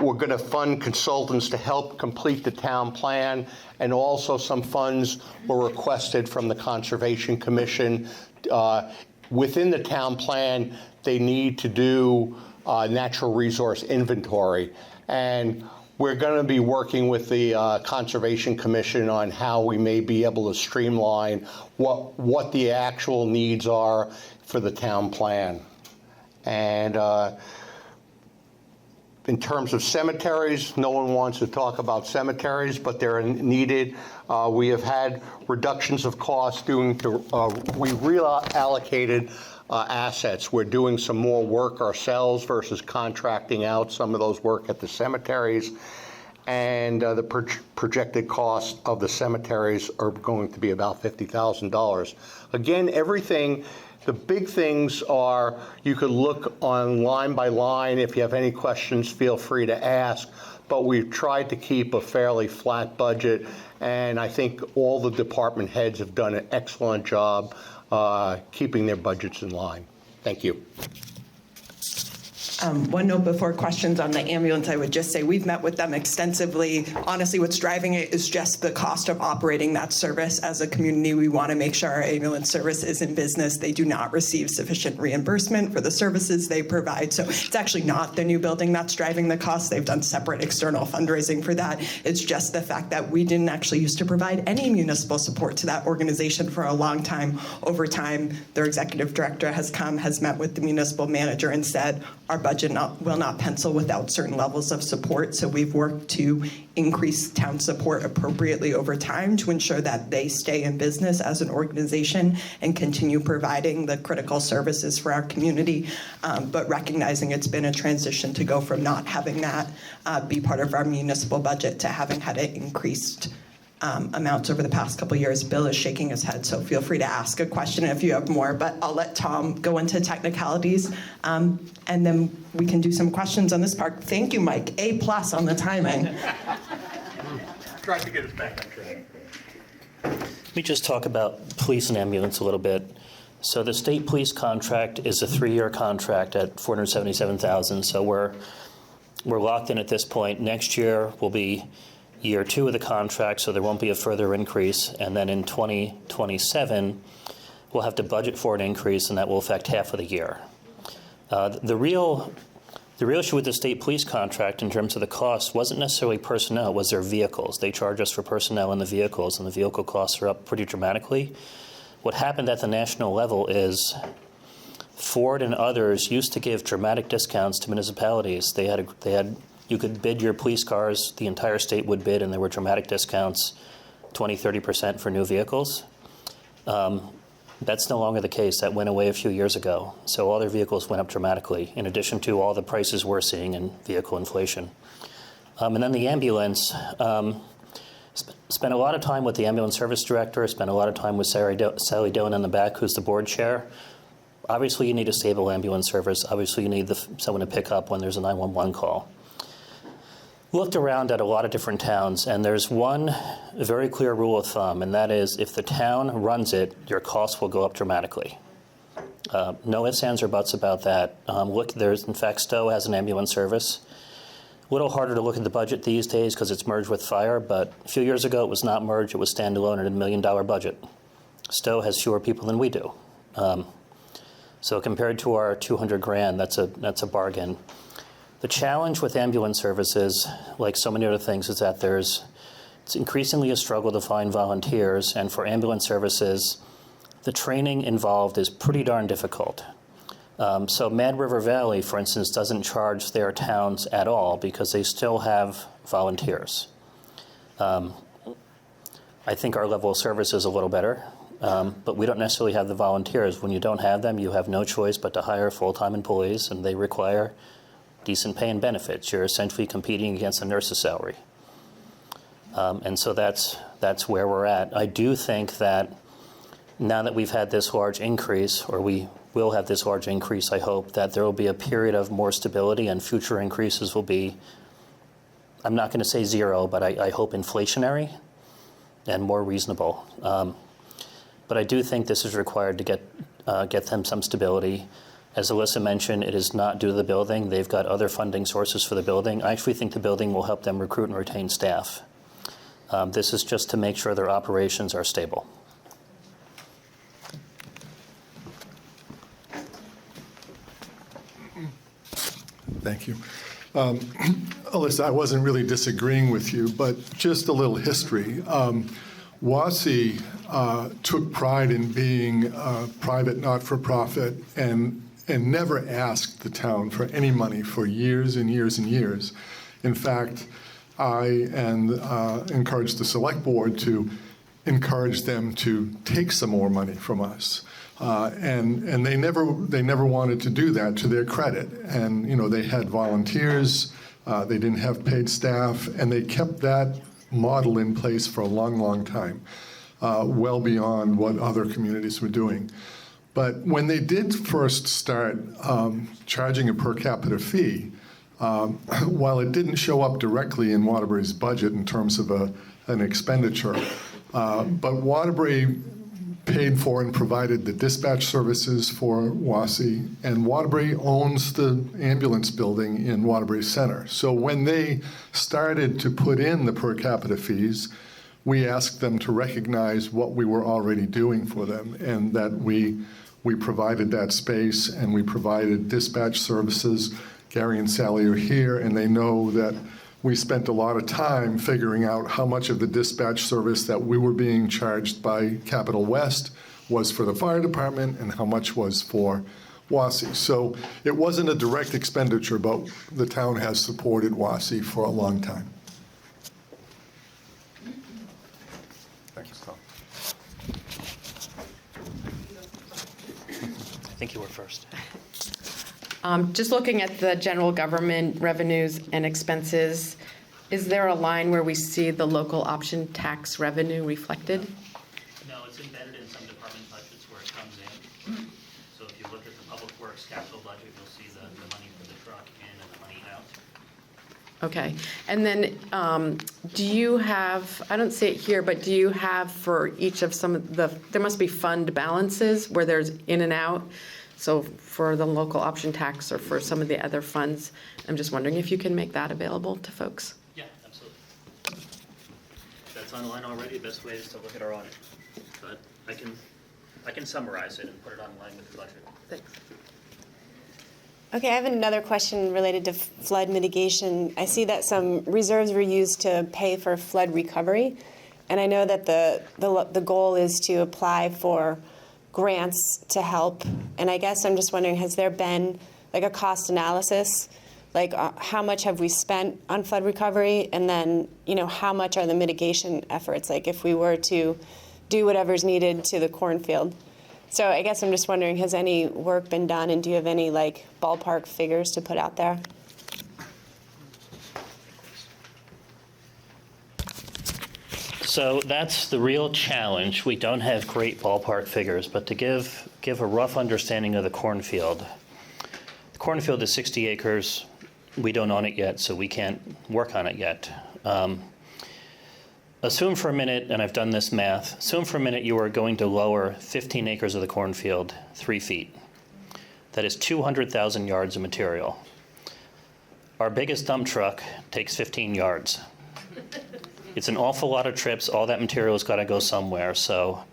We're going to fund consultants to help complete the town plan, and also some funds were requested from the Conservation Commission. Within the town plan, they need to do natural resource inventory, and we're going to be working with the Conservation Commission on how we may be able to streamline what the actual needs are for the town plan. And in terms of cemeteries, no one wants to talk about cemeteries, but they're needed. We have had reductions of costs we reallocated assets. We're doing some more work ourselves versus contracting out some of those work at the cemeteries. And the projected cost of the cemeteries are going to be about $50,000. Again, everything. The big things are, you could look on line by line. If you have any questions, feel free to ask. But we've tried to keep a fairly flat budget, and I think all the department heads have done an excellent job keeping their budgets in line. Thank you. One note before questions on the ambulance, I would just say we've met with them extensively. Honestly, what's driving it is just the cost of operating that service. As a community, we want to make sure our ambulance service is in business. They do not receive sufficient reimbursement for the services they provide. So it's actually not the new building that's driving the cost. They've done separate external fundraising for that. It's just the fact that we didn't actually used to provide any municipal support to that organization for a long time. Over time, their executive director has met with the municipal manager and said, our budget budget will not pencil without certain levels of support. So we've worked to increase town support appropriately over time to ensure that they stay in business as an organization and continue providing the critical services for our community, but recognizing it's been a transition to go from not having that be part of our municipal budget to having had it increased amounts over the past couple of years. Bill is shaking his head, so feel free to ask a question if you have more, but I'll let Tom go into technicalities, and then we can do some questions on this part. Thank you, Mike. A+ on the timing. Tried to get us back on track. Let me just talk about police and ambulance a little bit. So the state police contract is a 3-year contract at $477,000. So we're locked in at this point. Next year will be year 2 of the contract, so there won't be a further increase. And then in 2027, we'll have to budget for an increase, and that will affect half of the year. The real issue with the state police contract in terms of the cost wasn't necessarily personnel, it was their vehicles. They charge us for personnel and the vehicles, and the vehicle costs are up pretty dramatically. What happened at the national level is Ford and others used to give dramatic discounts to municipalities. They had you could bid your police cars, the entire state would bid, and there were dramatic discounts, 20, 30% for new vehicles. That's no longer the case. That went away a few years ago. So all their vehicles went up dramatically, in addition to all the prices we're seeing in vehicle inflation. And then the ambulance, spent a lot of time with the ambulance service director, spent a lot of time with Sally Dillon in the back, who's the board chair. Obviously, you need a stable ambulance service. Obviously, you need someone to pick up when there's a 911 call. Looked around at a lot of different towns, and there's one very clear rule of thumb, and that is if the town runs it, your costs will go up dramatically. No ifs, ands, or buts about that. In fact, Stowe has an ambulance service. A little harder to look at the budget these days because it's merged with fire, but a few years ago it was not merged, it was standalone at $1 million budget. Stowe has fewer people than we do. So compared to our $200,000, that's a bargain. The challenge with ambulance services, like so many other things, is that it's increasingly a struggle to find volunteers, and for ambulance services, the training involved is pretty darn difficult. So Mad River Valley, for instance, doesn't charge their towns at all because they still have volunteers. I think our level of service is a little better, but we don't necessarily have the volunteers. When you don't have them, you have no choice but to hire full-time employees, and they require decent pay and benefits. You're essentially competing against a nurse's salary. And so that's where we're at. I do think that now that we've had this large increase, or we will have this large increase, I hope that there will be a period of more stability, and future increases will be, I'm not going to say zero, but I hope inflationary and more reasonable. But I do think this is required to get them some stability. As Alyssa mentioned, it is not due to the building. They've got other funding sources for the building. I actually think the building will help them recruit and retain staff. This is just to make sure their operations are stable. Thank you. Alyssa, I wasn't really disagreeing with you, but just a little history. WASI took pride in being a private not-for-profit and never asked the town for any money for years and years and years. In fact, I encouraged the select board to encourage them to take some more money from us. And they never wanted to do that, to their credit. And they had volunteers, they didn't have paid staff, and they kept that model in place for a long, long time, well beyond what other communities were doing. But when they did first start charging a per capita fee, while it didn't show up directly in Waterbury's budget in terms of an expenditure, but Waterbury paid for and provided the dispatch services for WASI, and Waterbury owns the ambulance building in Waterbury Center. So when they started to put in the per capita fees, we asked them to recognize what we were already doing for them, and that we provided that space, and we provided dispatch services. Gary and Sally are here, and they know that we spent a lot of time figuring out how much of the dispatch service that we were being charged by Capital West was for the fire department and how much was for WASI. So it wasn't a direct expenditure, but the town has supported WASI for a long time. Thanks, Tom. I think you were first. Just looking at the general government revenues and expenses, is there a line where we see the local option tax revenue reflected? No, it's embedded in some department budgets where it comes in. So if you look at the Public Works capital budget, you'll see the money for the truck in and the money out. Okay. And then do you have, I don't see it here, but do you have for each of some of the, there must be fund balances where there's in and out. So for the local option tax or for some of the other funds, I'm just wondering if you can make that available to folks. Yeah, absolutely. That's online already. The best way is to look at our audit. But I can summarize it and put it online with the budget. Thanks. Okay, I have another question related to flood mitigation. I see that some reserves were used to pay for flood recovery, and I know that the goal is to apply for grants to help. And I guess I'm just wondering, has there been like a cost analysis? Like how much have we spent on flood recovery? And then, how much are the mitigation efforts? Like if we were to do whatever's needed to the cornfield. So I guess I'm just wondering, has any work been done, and do you have any like ballpark figures to put out there? So that's the real challenge. We don't have great ballpark figures, but to give a rough understanding of the cornfield. The cornfield is 60 acres. We don't own it yet, so we can't work on it yet. Assume for a minute, and I've done this math, assume for a minute you are going to lower 15 acres of the cornfield 3 feet. That is 200,000 yards of material. Our biggest dump truck takes 15 yards. It's an awful lot of trips. All that material has got to go somewhere. So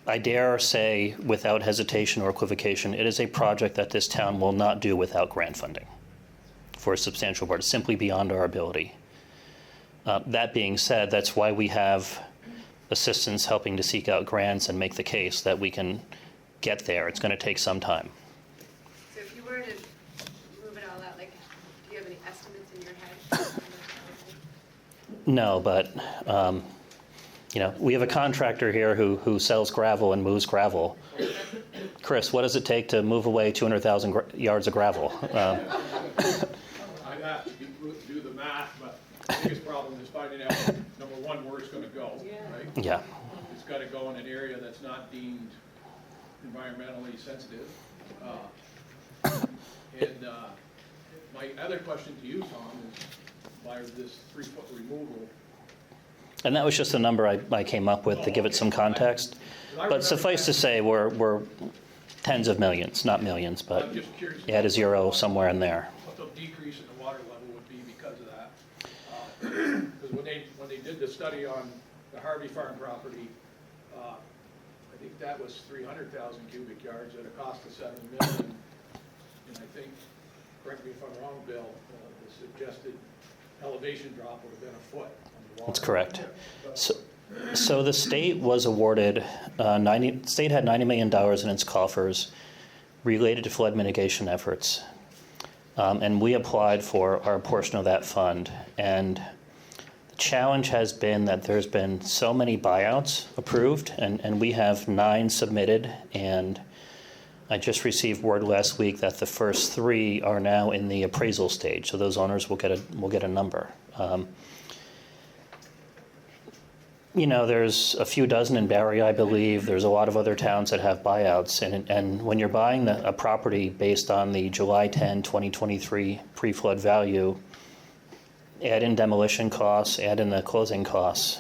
I dare say, without hesitation or equivocation, it is a project that this town will not do without grant funding for a substantial part. It's simply beyond our ability. That being said, that's why we have assistants helping to seek out grants and make the case that we can get there. It's going to take some time. So if you were to move it all out, like, do you have any estimates in your head? No, but we have a contractor here who sells gravel and moves gravel. Chris, what does it take to move away 200,000 yards of gravel? I'd have to do the math, but the biggest problem is finding out, number one, where it's going to go, right? Yeah. It's got to go in an area that's not deemed environmentally sensitive. And my other question to you, Tom, is why this 3-foot removal? And that was just a number I came up with to give it some context. But suffice to say, we're tens of millions, not millions, but I'm just curious. add a zero somewhere in there. What the decrease in the water level would be because of that. Because when they did the study on the Harvey Farm property, I think that was 300,000 cubic yards at a cost of $7 million. And I think, correct me if I'm wrong, Bill, the suggested elevation drop would have been a foot on the water. That's correct. So the state was awarded, the state had $90 million in its coffers related to flood mitigation efforts. And we applied for our portion of that fund. And the challenge has been that there's been so many buyouts approved, and we have 9 submitted. And I just received word last week that the first 3 are now in the appraisal stage. So those owners will get a number. There's a few dozen in Barry, I believe. There's a lot of other towns that have buyouts. And when you're buying a property based on the July 10, 2023 pre-flood value, add in demolition costs, add in the closing costs,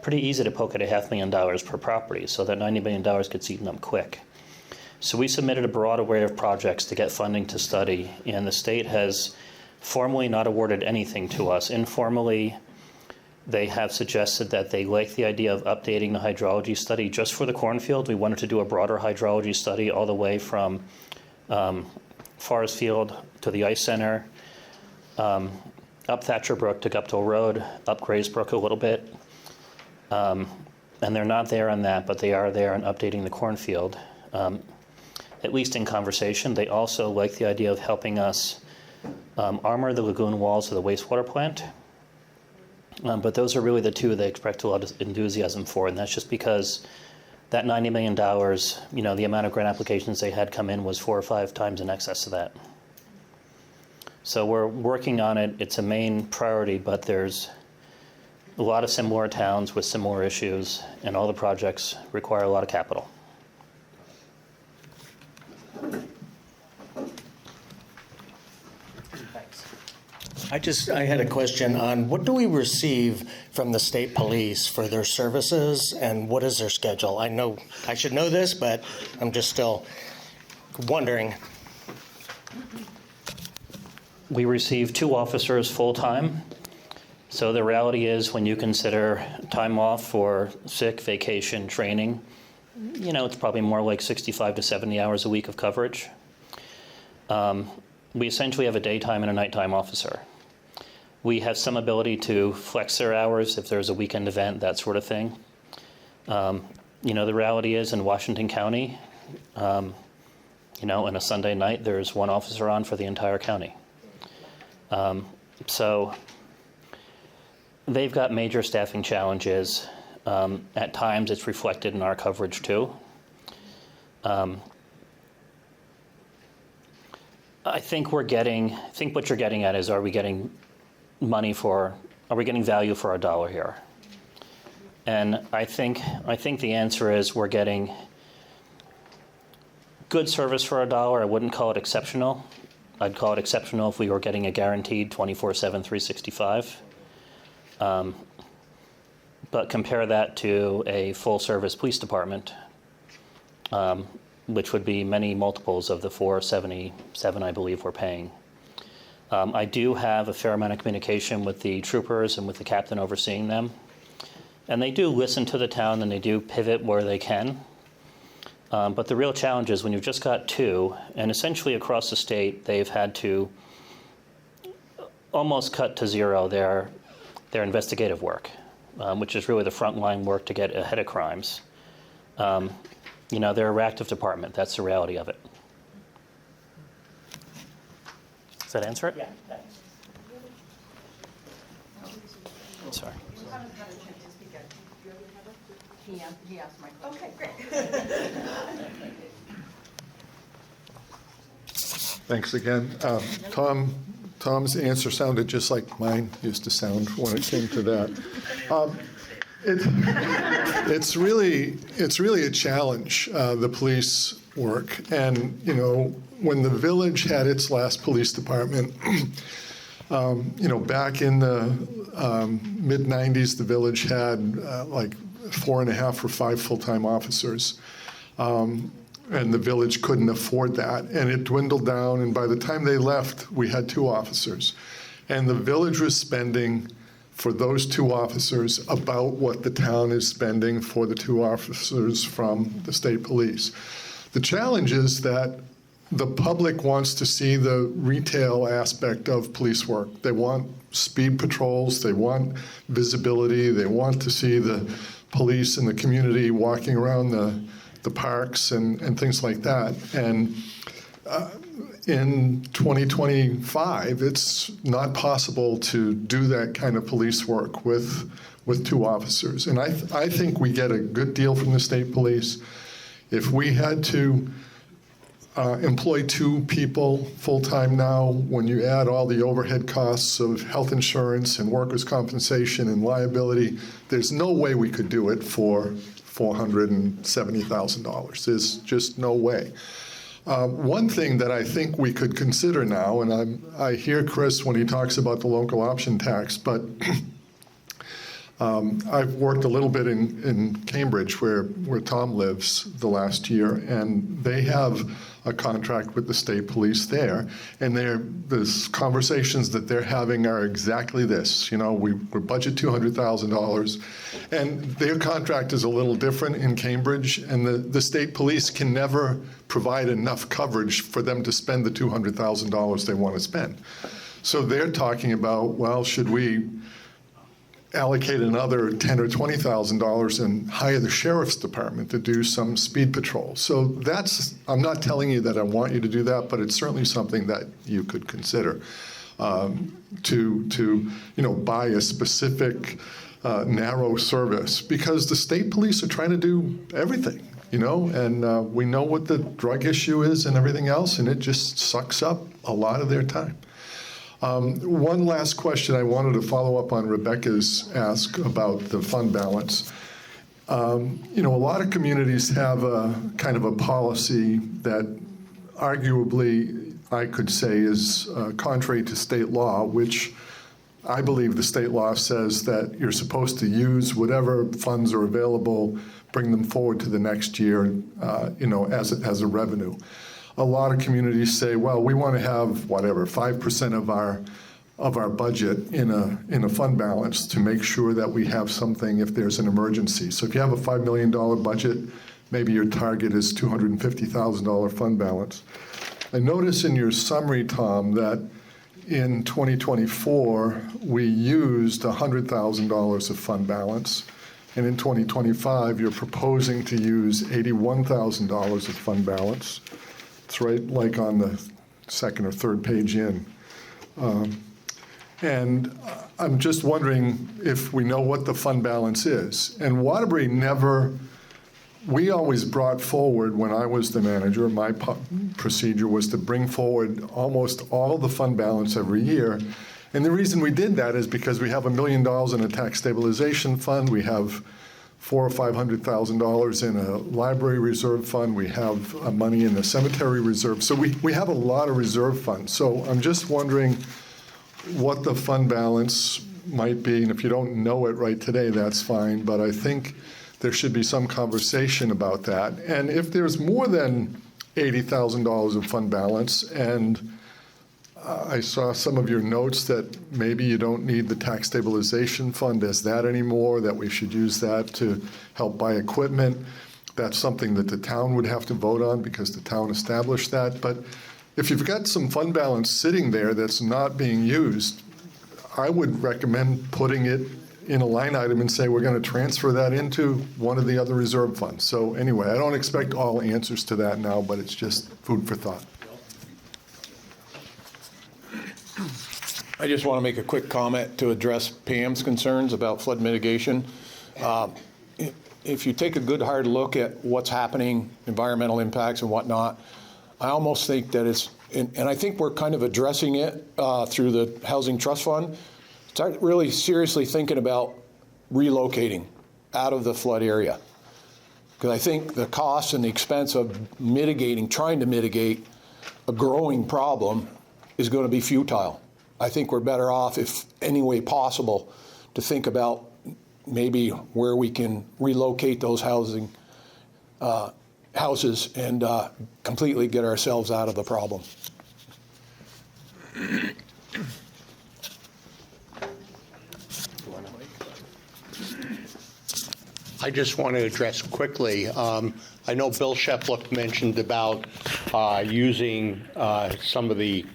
pretty easy to poke at $500,000 per property. So that $90 million gets eaten up quick. So we submitted a broad array of projects to get funding to study. And the state has formally not awarded anything to us. Informally, they have suggested that they like the idea of updating the hydrology study just for the cornfield. We wanted to do a broader hydrology study all the way from Forest Field to the Ice Center, up Thatcher Brook to Guptill Road, up Grays Brook a little bit. And they're not there on that, but they are there on updating the cornfield. at least in conversation. They also like the idea of helping us armor the lagoon walls of the wastewater plant. But those are really the two they expressed a lot of enthusiasm for, and that's just because that $90 million, the amount of grant applications they had come in was 4 or 5 times in excess of that. So we're working on it. It's a main priority, but there's a lot of similar towns with similar issues, and all the projects require a lot of capital. I had a question on what do we receive from the state police for their services, and what is their schedule? I know I should know this, but I'm just still wondering. We receive 2 officers full-time. So the reality is, when you consider time off for sick, vacation, training, it's probably more like 65 to 70 hours a week of coverage. We essentially have a daytime and a nighttime officer. We have some ability to flex their hours if there's a weekend event, that sort of thing. The reality is, in Washington County, on a Sunday night, there's 1 officer on for the entire county. So they've got major staffing challenges. At times, it's reflected in our coverage too. I think what you're getting at is, are we getting value for our dollar here? And I think the answer is we're getting good service for our dollar. I wouldn't call it exceptional. I'd call it exceptional if we were getting a guaranteed 24/7, 365. But compare that to a full-service police department, which would be many multiples of the $477, I believe, we're paying. I do have a fair amount of communication with the troopers and with the captain overseeing them. And they do listen to the town, and they do pivot where they can. But the real challenge is when you've just got 2, and essentially across the state, they've had to almost cut to zero their investigative work, which is really the frontline work to get ahead of crimes. They're a reactive department. That's the reality of it. Does that answer it? Yeah, thanks. Sorry. He asked my question. Okay, great. Thanks again. Tom's answer sounded just like mine used to sound when it came to that. It's really a challenge, the police work. And, when the village had its last police department, back in the mid-'90s, the village had like 4.5 or 5 full-time officers. And the village couldn't afford that. And it dwindled down, and by the time they left, we had 2 officers. And the village was spending for those 2 officers about what the town is spending for the 2 officers from the state police. The challenge is that the public wants to see the retail aspect of police work. They want speed patrols, they want visibility, they want to see the police in the community walking around the parks and things like that. And in 2025, it's not possible to do that kind of police work with 2 officers. And I think we get a good deal from the state police. If we had to employ 2 people full-time now, when you add all the overhead costs of health insurance and workers' compensation and liability, there's no way we could do it for $470,000. There's just no way. One thing that I think we could consider now, and I hear Chris when he talks about the local option tax, but I've worked a little bit in Cambridge, where Tom lives, the last year, and they have a contract with the state police there, and the conversations that they're having are exactly this. We budget $200,000, and their contract is a little different in Cambridge, and the state police can never provide enough coverage for them to spend the $200,000 they want to spend. So they're talking about, well, should we allocate another $10,000 or $20,000 and hire the sheriff's department to do some speed patrol. So that's, I'm not telling you that I want you to do that, but it's certainly something that you could consider, to buy a specific narrow service, because the state police are trying to do everything, and we know what the drug issue is and everything else, and it just sucks up a lot of their time. One last question I wanted to follow up on Rebecca's ask about the fund balance. A lot of communities have a kind of a policy that arguably I could say is contrary to state law, which I believe the state law says that you're supposed to use whatever funds are available, bring them forward to the next year, as a revenue. A lot of communities say, well, we want to have whatever 5% of our budget in a fund balance to make sure that we have something if there's an emergency. So if you have a $5 million budget, maybe your target is $250,000 fund balance. I notice in your summary, Tom, that in 2024 we used $100,000 of fund balance, and in 2025 you're proposing to use $81,000 of fund balance. It's right like on the second or third page in. And I'm just wondering if we know what the fund balance is. And Waterbury we always brought forward, when I was the manager, my procedure was to bring forward almost all the fund balance every year. And the reason we did that is because we have $1 million in a tax stabilization fund. We have $400,000 or $500,000 in a library reserve fund. We have money in the cemetery reserve. So we have a lot of reserve funds. So I'm just wondering what the fund balance might be. And if you don't know it right today, that's fine. But I think there should be some conversation about that. And if there's more than $80,000 of fund balance, and I saw some of your notes that maybe you don't need the tax stabilization fund as that anymore, that we should use that to help buy equipment. That's something that the town would have to vote on because the town established that. But if you've got some fund balance sitting there that's not being used, I would recommend putting it in a line item and say we're going to transfer that into one of the other reserve funds. So anyway, I don't expect all answers to that now, but it's just food for thought. I just want to make a quick comment to address Pam's concerns about flood mitigation. If you take a good hard look at what's happening, environmental impacts and whatnot, I almost think that it's, and I think we're kind of addressing it through the Housing Trust Fund, start really seriously thinking about relocating out of the flood area. Because I think the cost and the expense of trying to mitigate a growing problem is going to be futile. I think we're better off, if any way possible, to think about maybe where we can relocate those houses and completely get ourselves out of the problem. I just want to address quickly. I know Bill Sheplock mentioned about using some of the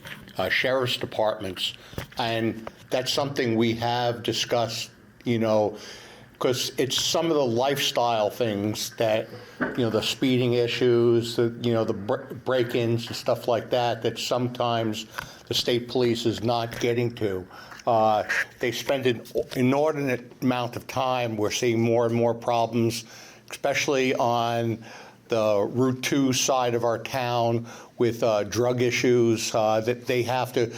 sheriff's departments, and that's something we have discussed, because it's some of the lifestyle things that, the speeding issues, the break-ins and stuff like that sometimes the state police is not getting to. They spend an inordinate amount of time. We're seeing more and more problems, especially on the Route 2 side of our town with drug issues that they have to,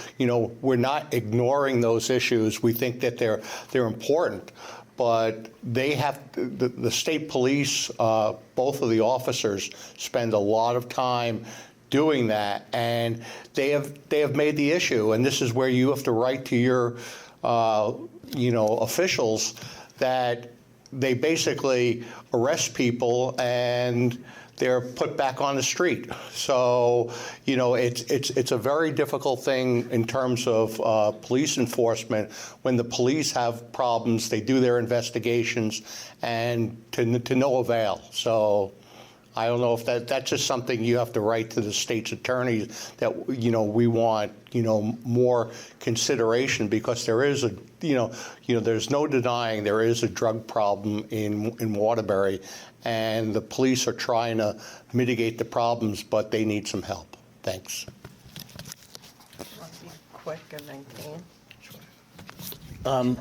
we're not ignoring those issues. We think that they're important, but they have, the state police, both of the officers spend a lot of time doing that, and they have made the issue, and this is where you have to write to your officials that they basically arrest people and they're put back on the street. So it's a very difficult thing in terms of police enforcement. When the police have problems, they do their investigations, and to no avail. So I don't know if that's just something you have to write to the state's attorneys that, we want, more consideration because there is there's no denying there is a drug problem in Waterbury, and the police are trying to mitigate the problems, but they need some help. Thanks. Quick and then Kane.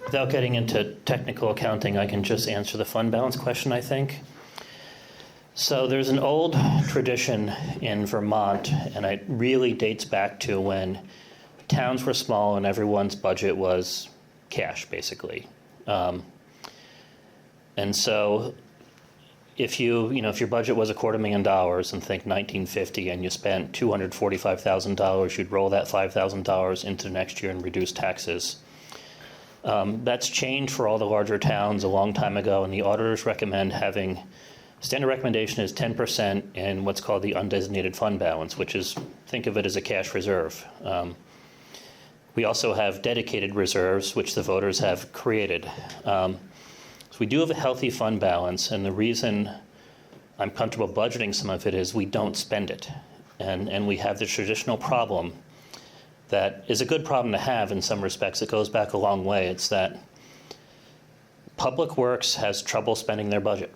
Without getting into technical accounting, I can just answer the fund balance question, I think. So there's an old tradition in Vermont, and it really dates back to when towns were small and everyone's budget was cash, basically. And so if if your budget was $250,000 and think 1950 and you spent $245,000, you'd roll that $5,000 into next year and reduce taxes. That's changed for all the larger towns a long time ago, and the auditors recommend having, standard recommendation is 10% in what's called the undesignated fund balance, which is, think of it as a cash reserve. We also have dedicated reserves, which the voters have created. So we do have a healthy fund balance, and the reason I'm comfortable budgeting some of it is we don't spend it. And we have the traditional problem that is a good problem to have in some respects. It goes back a long way. It's that Public Works has trouble spending their budget.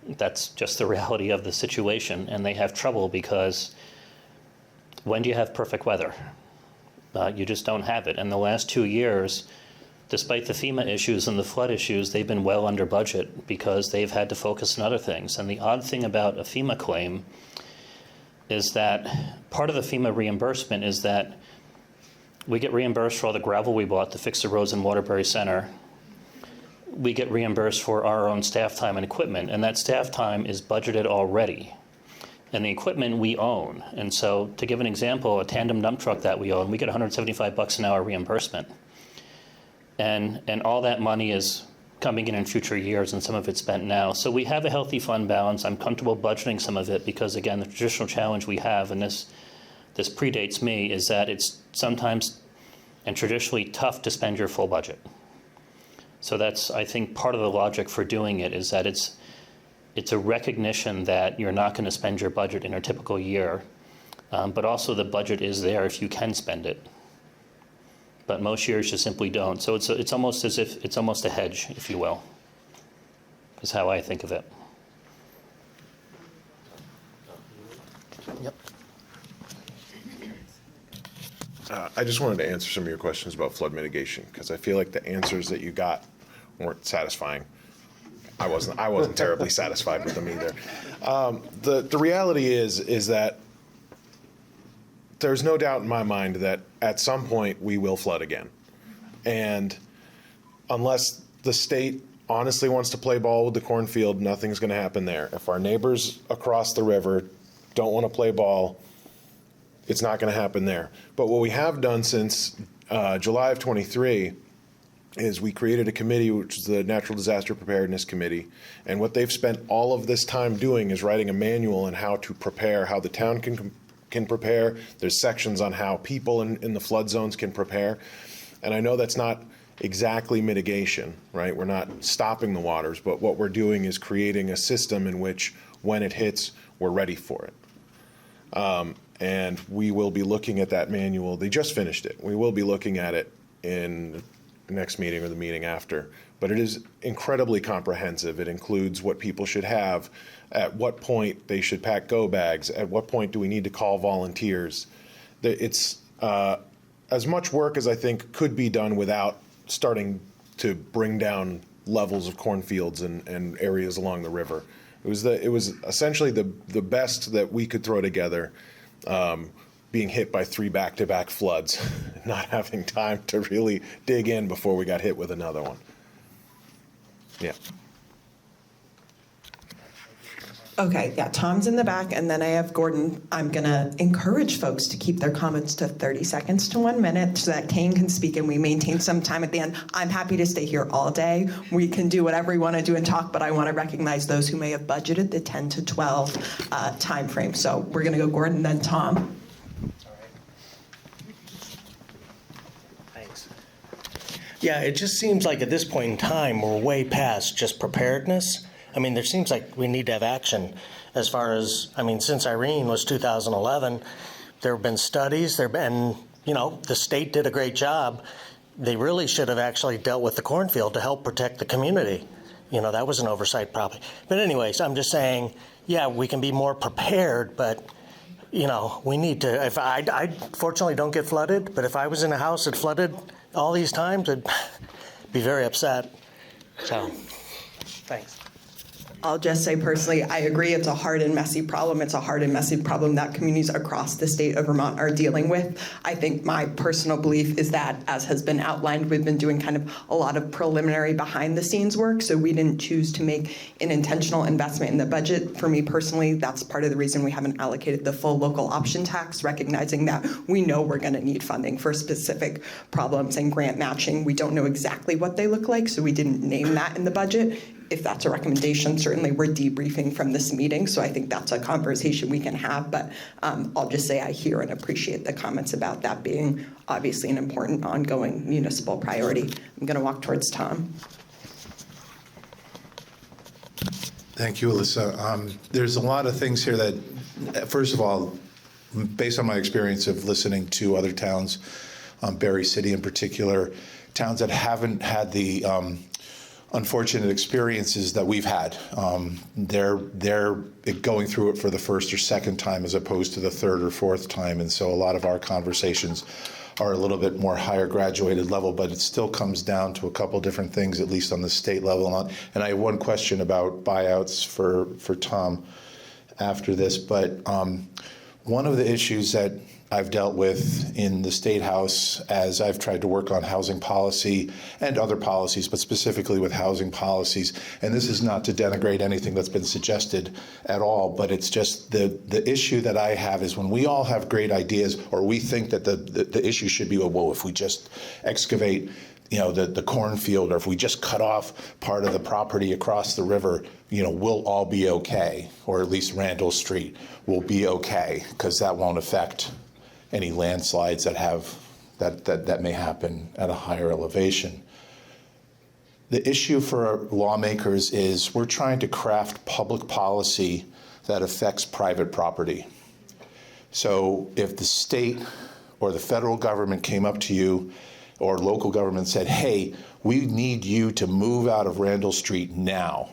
That's just the reality of the situation, and they have trouble because when do you have perfect weather? You just don't have it. And the last 2 years, despite the FEMA issues and the flood issues, they've been well under budget because they've had to focus on other things. And the odd thing about a FEMA claim is that part of the FEMA reimbursement is that we get reimbursed for all the gravel we bought to fix the roads in Waterbury Center. We get reimbursed for our own staff time and equipment, and that staff time is budgeted already. And the equipment we own. And so to give an example, a tandem dump truck that we own, we get $175 an hour reimbursement. And all that money is coming in future years, and some of it's spent now. So we have a healthy fund balance. I'm comfortable budgeting some of it because, again, the traditional challenge we have, and this predates me, is that it's sometimes and traditionally tough to spend your full budget. So that's, I think, part of the logic for doing it is that it's a recognition that you're not going to spend your budget in a typical year, but also the budget is there if you can spend it. But most years you simply don't. So it's almost as if it's almost a hedge, if you will, is how I think of it. Yep. I just wanted to answer some of your questions about flood mitigation because I feel like the answers that you got weren't satisfying. I wasn't terribly satisfied with them either. The reality is that there's no doubt in my mind that at some point we will flood again. And unless the state honestly wants to play ball with the cornfield, nothing's going to happen there. If our neighbors across the river don't want to play ball, it's not going to happen there. But what we have done since July of 23 is we created a committee, which is the Natural Disaster Preparedness Committee. And what they've spent all of this time doing is writing a manual on how to prepare, how the town can prepare. There's sections on how people in the flood zones can prepare. And I know that's not exactly mitigation, right? We're not stopping the waters, but what we're doing is creating a system in which when it hits, we're ready for it. And we will be looking at that manual. They just finished it. We will be looking at it in the next meeting or the meeting after. But it is incredibly comprehensive. It includes what people should have, at what point they should pack go bags, at what point do we need to call volunteers. It's as much work as I think could be done without starting to bring down levels of cornfields and areas along the river. It was essentially the best that we could throw together, being hit by 3 back-to-back floods, not having time to really dig in before we got hit with another one. Yeah. Okay, yeah, Tom's in the back, and then I have Gordon. I'm going to encourage folks to keep their comments to 30 seconds to 1 minute so that Kane can speak and we maintain some time at the end. I'm happy to stay here all day. We can do whatever we want to do and talk, but I want to recognize those who may have budgeted the 10 to 12 time frame. So we're going to go Gordon, then Tom. Thanks. Yeah, it just seems like at this point in time, we're way past just preparedness. I mean, there seems like we need to have action as far as, I mean, since Irene was 2011, there have been studies, the state did a great job. They really should have actually dealt with the cornfield to help protect the community. That was an oversight probably. But anyways, I'm just saying, yeah, we can be more prepared, but we need to, if I fortunately don't get flooded, but if I was in a house that flooded all these times, I'd be very upset. So, thanks. I'll just say personally, I agree it's a hard and messy problem. It's a hard and messy problem that communities across the state of Vermont are dealing with. I think my personal belief is that, as has been outlined, we've been doing kind of a lot of preliminary behind the scenes work, so we didn't choose to make an intentional investment in the budget. For me personally, that's part of the reason we haven't allocated the full local option tax, recognizing that we know we're going to need funding for specific problems and grant matching. We don't know exactly what they look like, so we didn't name that in the budget. If that's a recommendation, certainly we're debriefing from this meeting, so I think that's a conversation we can have. But I'll just say I hear and appreciate the comments about that being obviously an important ongoing municipal priority. I'm going to walk towards Tom. Thank you, Alyssa. There's a lot of things here that, first of all, based on my experience of listening to other towns, Berry City in particular, towns that haven't had the unfortunate experiences that we've had. They're going through it for the first or second time as opposed to the third or fourth time, and so a lot of our conversations are a little bit more higher graduated level, but it still comes down to a couple different things, at least on the state level. And I have one question about buyouts for Tom after this, but one of the issues that I've dealt with in the State House as I've tried to work on housing policy and other policies, but specifically with housing policies, and this is not to denigrate anything that's been suggested at all, but it's just the issue that I have is when we all have great ideas, or we think that the issue should be, well, if we just excavate the cornfield, or if we just cut off part of the property across the river, we'll all be okay, or at least Randall Street will be okay, because that won't affect any landslides that may happen at a higher elevation. The issue for lawmakers is we're trying to craft public policy that affects private property. So if the state or the federal government came up to you, or local government said, hey, we need you to move out of Randall Street now,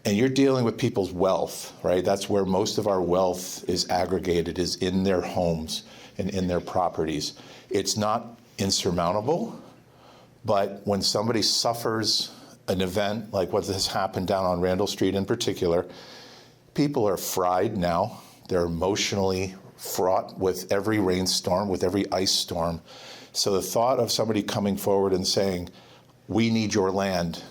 and you're dealing with people's wealth, right? That's where most of our wealth is aggregated, is in their homes and in their properties. It's not insurmountable, but when somebody suffers an event like what has happened down on Randall Street in particular, people are fried now. They're emotionally fraught with every rainstorm, with every ice storm. So the thought of somebody coming forward and saying, we need your land,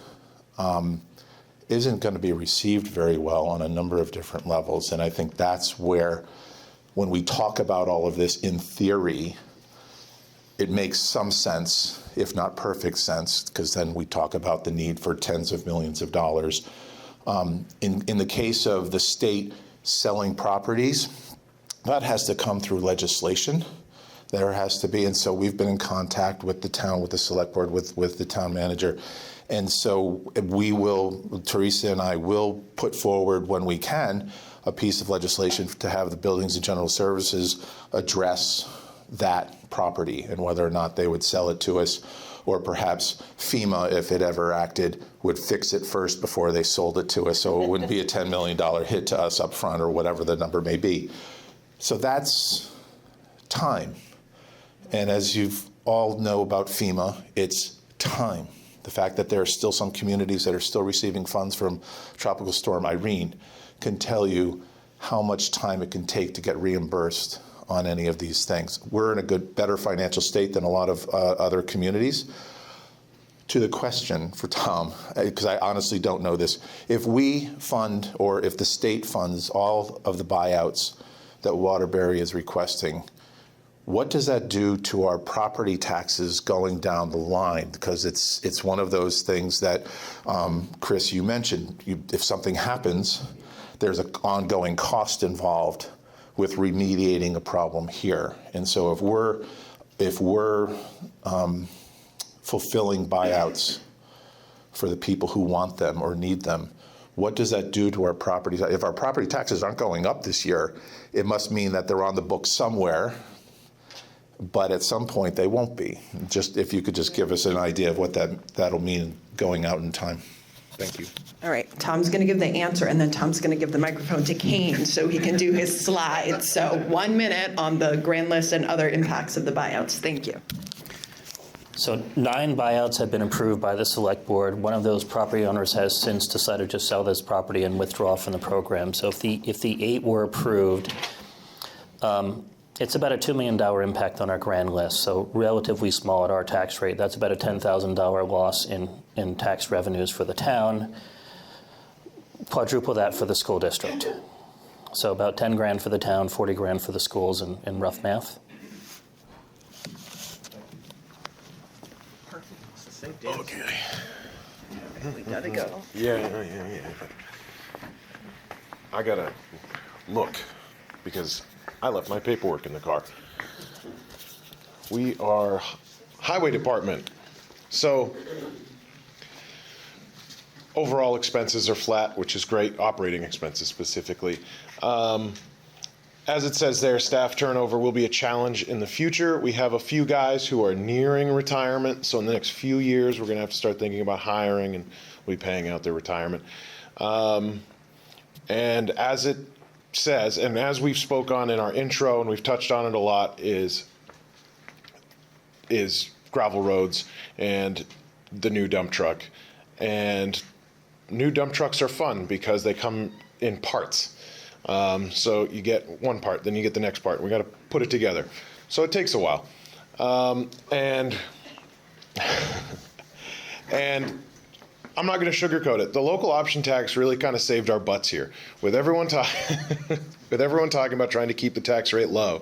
isn't going to be received very well on a number of different levels. And I think that's where, when we talk about all of this in theory, it makes some sense, if not perfect sense, because then we talk about the need for tens of millions of dollars. In the case of the state selling properties, that has to come through legislation. There has to be, and so we've been in contact with the town, with the select board, with the town manager. And so we will, Teresa and I will put forward when we can a piece of legislation to have the Buildings and General Services address that property and whether or not they would sell it to us, or perhaps FEMA, if it ever acted, would fix it first before they sold it to us, so it wouldn't be a $10 million hit to us up front, or whatever the number may be. So that's time. And as you all know about FEMA, it's time. The fact that there are still some communities that are still receiving funds from Tropical Storm Irene can tell you how much time it can take to get reimbursed on any of these things. We're in a better financial state than a lot of other communities. To the question for Tom, because I honestly don't know this, if we fund, or if the state funds all of the buyouts that Waterbury is requesting, what does that do to our property taxes going down the line? Because it's one of those things that, Chris, you mentioned, if something happens, there's an ongoing cost involved with remediating a problem here. And so if we're fulfilling buyouts for the people who want them or need them, what does that do to our property? If our property taxes aren't going up this year, it must mean that they're on the books somewhere, but at some point they won't be. Just if you could just give us an idea of what that'll mean going out in time. Thank you. All right, Tom's going to give the answer, and then Tom's going to give the microphone to Kane so he can do his slides. So 1 minute on the grand list and other impacts of the buyouts. Thank you. So 9 buyouts have been approved by the select board. One of those property owners has since decided to sell this property and withdraw from the program. So if the 8 were approved, it's about a $2 million impact on our grand list, so relatively small at our tax rate. That's about a $10,000 loss in tax revenues for the town. Quadruple that for the school district. So about 10 grand for the town, 40 grand for the schools in rough math. Okay. We gotta go. Yeah. I gotta look because I left my paperwork in the car. We are highway department. So overall expenses are flat, which is great, operating expenses specifically. As it says there, staff turnover will be a challenge in the future. We have a few guys who are nearing retirement, so in the next few years we're going to have to start thinking about hiring and we'll be paying out their retirement. And as it says, and as we've spoke on in our intro and we've touched on it a lot, is gravel roads and the new dump truck. And new dump trucks are fun because they come in parts. So you get one part, then you get the next part. We got to put it together. So it takes a while. And I'm not going to sugarcoat it. The local option tax really kind of saved our butts here. With everyone talking about trying to keep the tax rate low,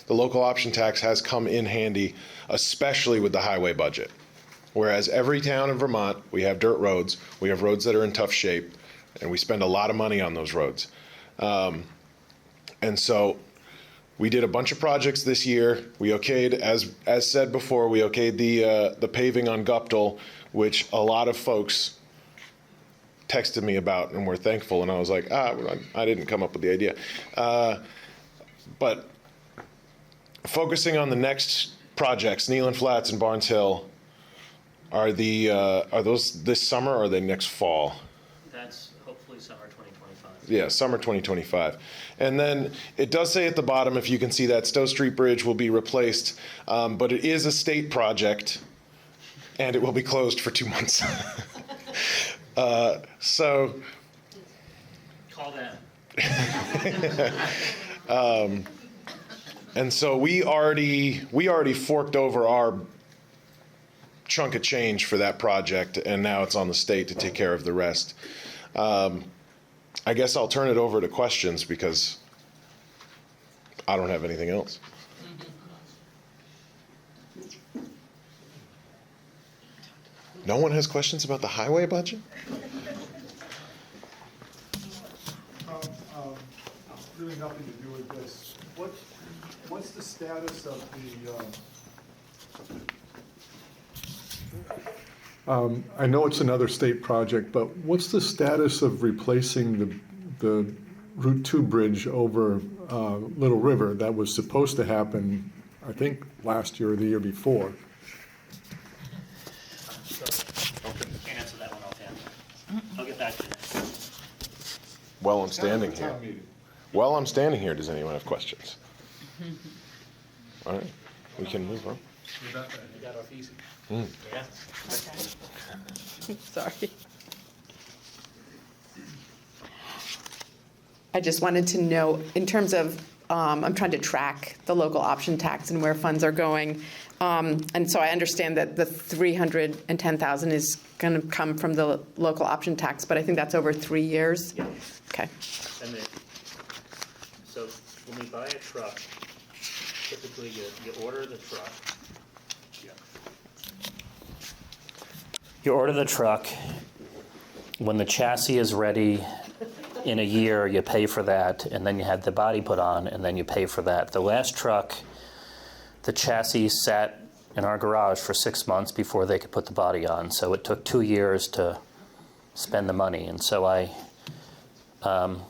the local option tax has come in handy, especially with the highway budget. Whereas every town in Vermont, we have dirt roads, we have roads that are in tough shape, and we spend a lot of money on those roads. And so we did a bunch of projects this year. We okayed, as said before, we okayed the paving on Guptill, which a lot of folks texted me about and were thankful. And I was like, I didn't come up with the idea. But focusing on the next projects, Neelan Flats and Barnes Hill, are those this summer or are they next fall? That's hopefully summer 2025. Yeah, summer 2025. And then it does say at the bottom, if you can see that, Stowe Street Bridge will be replaced, but it is a state project, and it will be closed for 2 months. So. Call them. And so we already forked over our chunk of change for that project, and now it's on the state to take care of the rest. I guess I'll turn it over to questions because I don't have anything else. No one has questions about the highway budget? Really nothing to do with this. What's the status of the, I know it's another state project, but what's the status of replacing the Route 2 bridge over Little River that was supposed to happen, I think, last year or the year before? Can't answer that one offhand. I'll get back to you. While I'm standing here. While I'm standing here, does anyone have questions? All right, we can move on. You got off easy. Yeah. Sorry. I just wanted to know, in terms of, I'm trying to track the local option tax and where funds are going. And so I understand that the $310,000 is going to come from the local option tax, but I think that's over 3 years. Yeah. Okay. And so when we buy a truck, typically you order the truck. Yeah. You order the truck. When the chassis is ready in a year, you pay for that, and then you have the body put on, and then you pay for that. The last truck, the chassis sat in our garage for 6 months before they could put the body on. So it took 2 years to spend the money. And so I And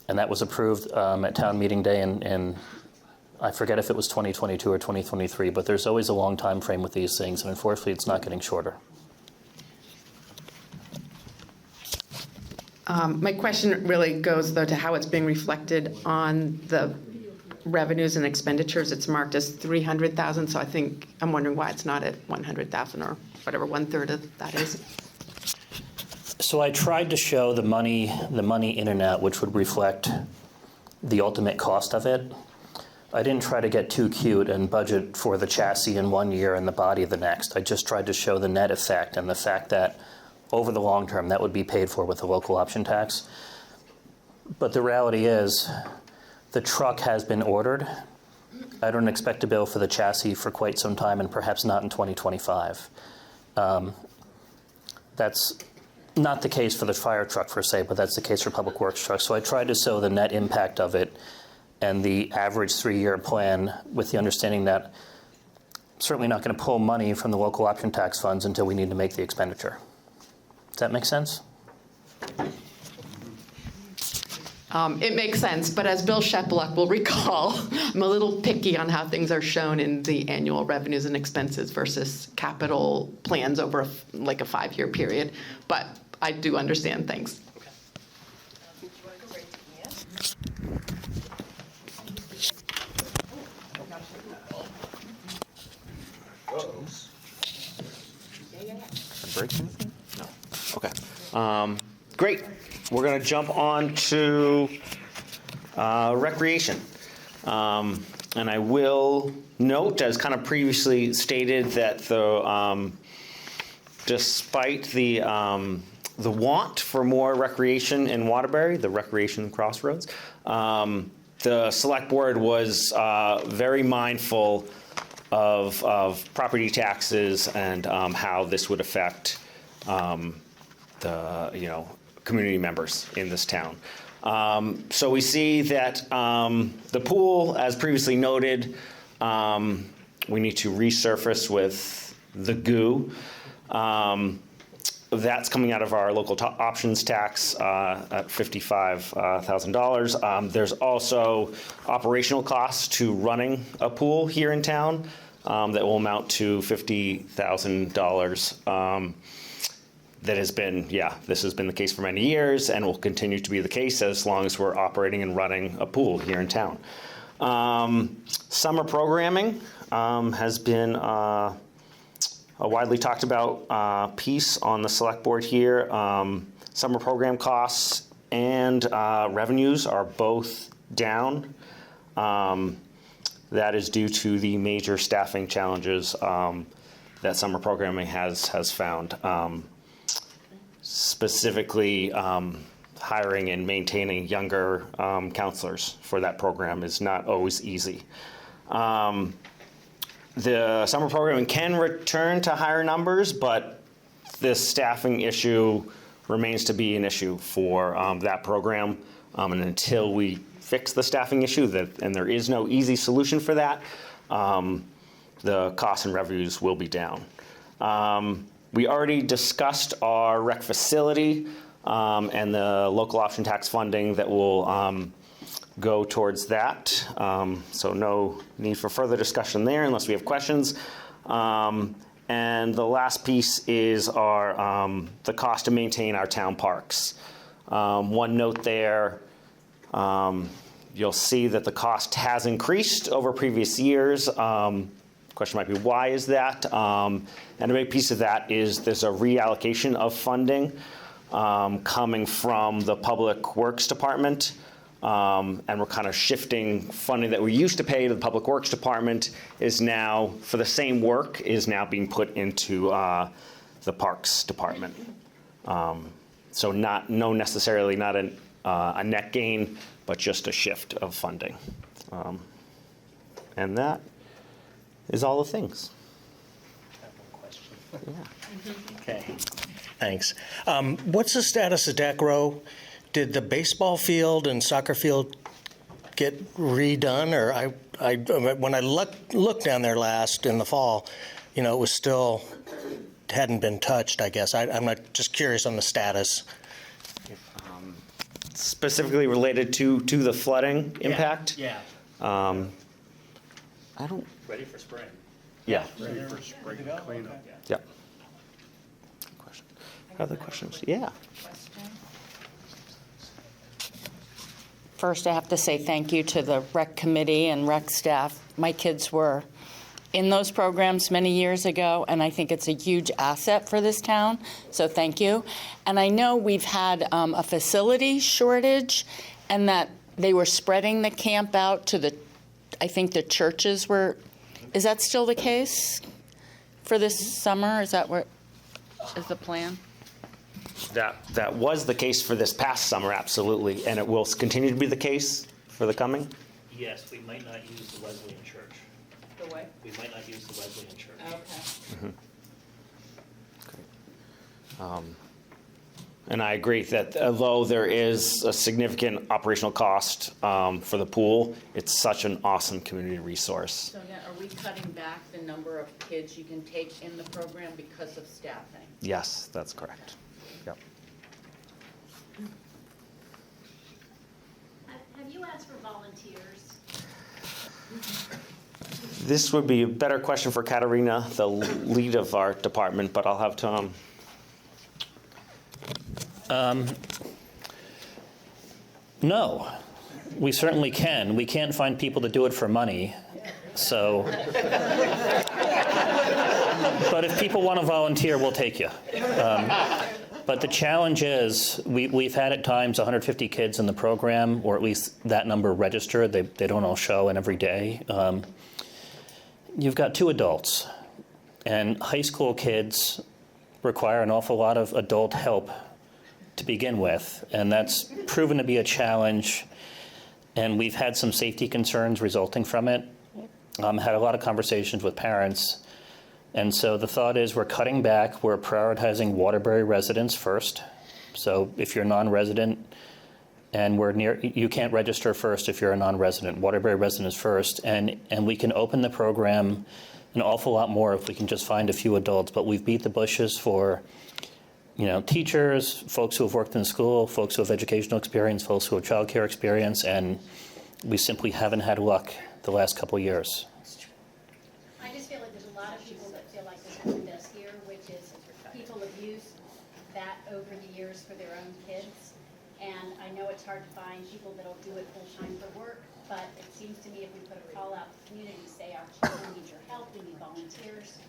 that was approved at town meeting day, and I forget if it was 2022 or 2023, but there's always a long time frame with these things, and unfortunately, it's not getting shorter. My question really goes, though, to how it's being reflected on the revenues and expenditures. It's marked as 300,000, so I'm wondering why it's not at 100,000 or whatever 1/3 of that is. So I tried to show the money in and out, which would reflect the ultimate cost of it. I didn't try to get too cute and budget for the chassis in one year and the body the next. I just tried to show the net effect and the fact that over the long term that would be paid for with the local option tax. But the reality is the truck has been ordered. I don't expect a bill for the chassis for quite some time, and perhaps not in 2025. That's not the case for the fire truck per se, but that's the case for public works trucks. So I tried to show the net impact of it and the average 3-year plan, with the understanding that I'm certainly not going to pull money from the local option tax funds until we need to make the expenditure. Does that make sense? It makes sense, but as Bill Sheplock will recall, I'm a little picky on how things are shown in the annual revenues and expenses versus capital plans over like a 5-year period. But I do understand things. Break anything? No. Okay. Great. We're going to jump on to recreation. And I will note, as kind of previously stated, that despite the want for more recreation in Waterbury, the recreation crossroads, the select board was very mindful of property taxes and how this would affect the community members in this town. So we see that the pool, as previously noted, we need to resurface with the goo. That's coming out of our local options tax at $55,000. There's also operational costs to running a pool here in town that will amount to $50,000. That has been, this has been the case for many years and will continue to be the case as long as we're operating and running a pool here in town. Summer programming has been a widely talked about piece on the select board here. Summer program costs and revenues are both down. That is due to the major staffing challenges that summer programming has found. Specifically, hiring and maintaining younger counselors for that program is not always easy. The summer programming can return to higher numbers, but this staffing issue remains to be an issue for that program. And until we fix the staffing issue, and there is no easy solution for that, the costs and revenues will be down. We already discussed our rec facility and the local option tax funding that will go towards that. So no need for further discussion there unless we have questions. And the last piece is our the cost to maintain our town parks. One note there, you'll see that the cost has increased over previous years. Question might be, why is that? And a big piece of that is there's a reallocation of funding coming from the Public Works Department. And we're kind of shifting funding that we used to pay to the Public Works Department is now, for the same work, is now being put into the Parks Department. So not necessarily a net gain, but just a shift of funding. And that is all the things. Okay, thanks. What's the status of Deck Row? Did the baseball field and soccer field get redone? Or when I looked down there last in the fall, it was still hadn't been touched, I guess. I'm not just curious on the status. specifically related to the flooding impact. Yeah. I don't. Ready for spring. Yeah. Ready for spring cleanup. Yeah. Question. Other questions? Yeah. First, I have to say thank you to the rec committee and rec staff. My kids were in those programs many years ago, and I think it's a huge asset for this town, so thank you. And I know we've had a facility shortage, and that they were spreading the camp out to I think the churches were, is that still the case for this summer? Is that what is the plan? That was the case for this past summer, absolutely, and it will continue to be the case for the coming? Yes, we might not use the Wesleyan Church. The what? We might not use the Wesleyan Church. Okay. And I agree that although there is a significant operational cost for the pool, it's such an awesome community resource. So now, are we cutting back the number of kids you can take in the program because of staffing? Yes, that's correct. Yep. Have you asked for volunteers? This would be a better question for Katarina, the lead of our department, but I'll have Tom. No, we certainly can. We can't find people to do it for money, so. But if people want to volunteer, we'll take you. But the challenge is, we've had at times 150 kids in the program, or at least that number registered. They don't all show in every day. You've got 2 adults, and high school kids require an awful lot of adult help to begin with, and that's proven to be a challenge, and we've had some safety concerns resulting from it. Had a lot of conversations with parents, and so the thought is we're cutting back, we're prioritizing Waterbury residents first. So if you're non-resident and we're near, you can't register first if you're a non-resident. Waterbury residents first, and we can open the program an awful lot more if we can just find a few adults, but we've beat the bushes for teachers, folks who have worked in school, folks who have educational experience, folks who have childcare experience, and we simply haven't had luck the last couple of years. I just feel like there's a lot of people that feel like there's a miss here, which is people have used that over the years for their own kids. And I know it's hard to find people that'll do it full-time for work, but it seems to me if we put a call out to the community, say our children need your help, we need volunteers,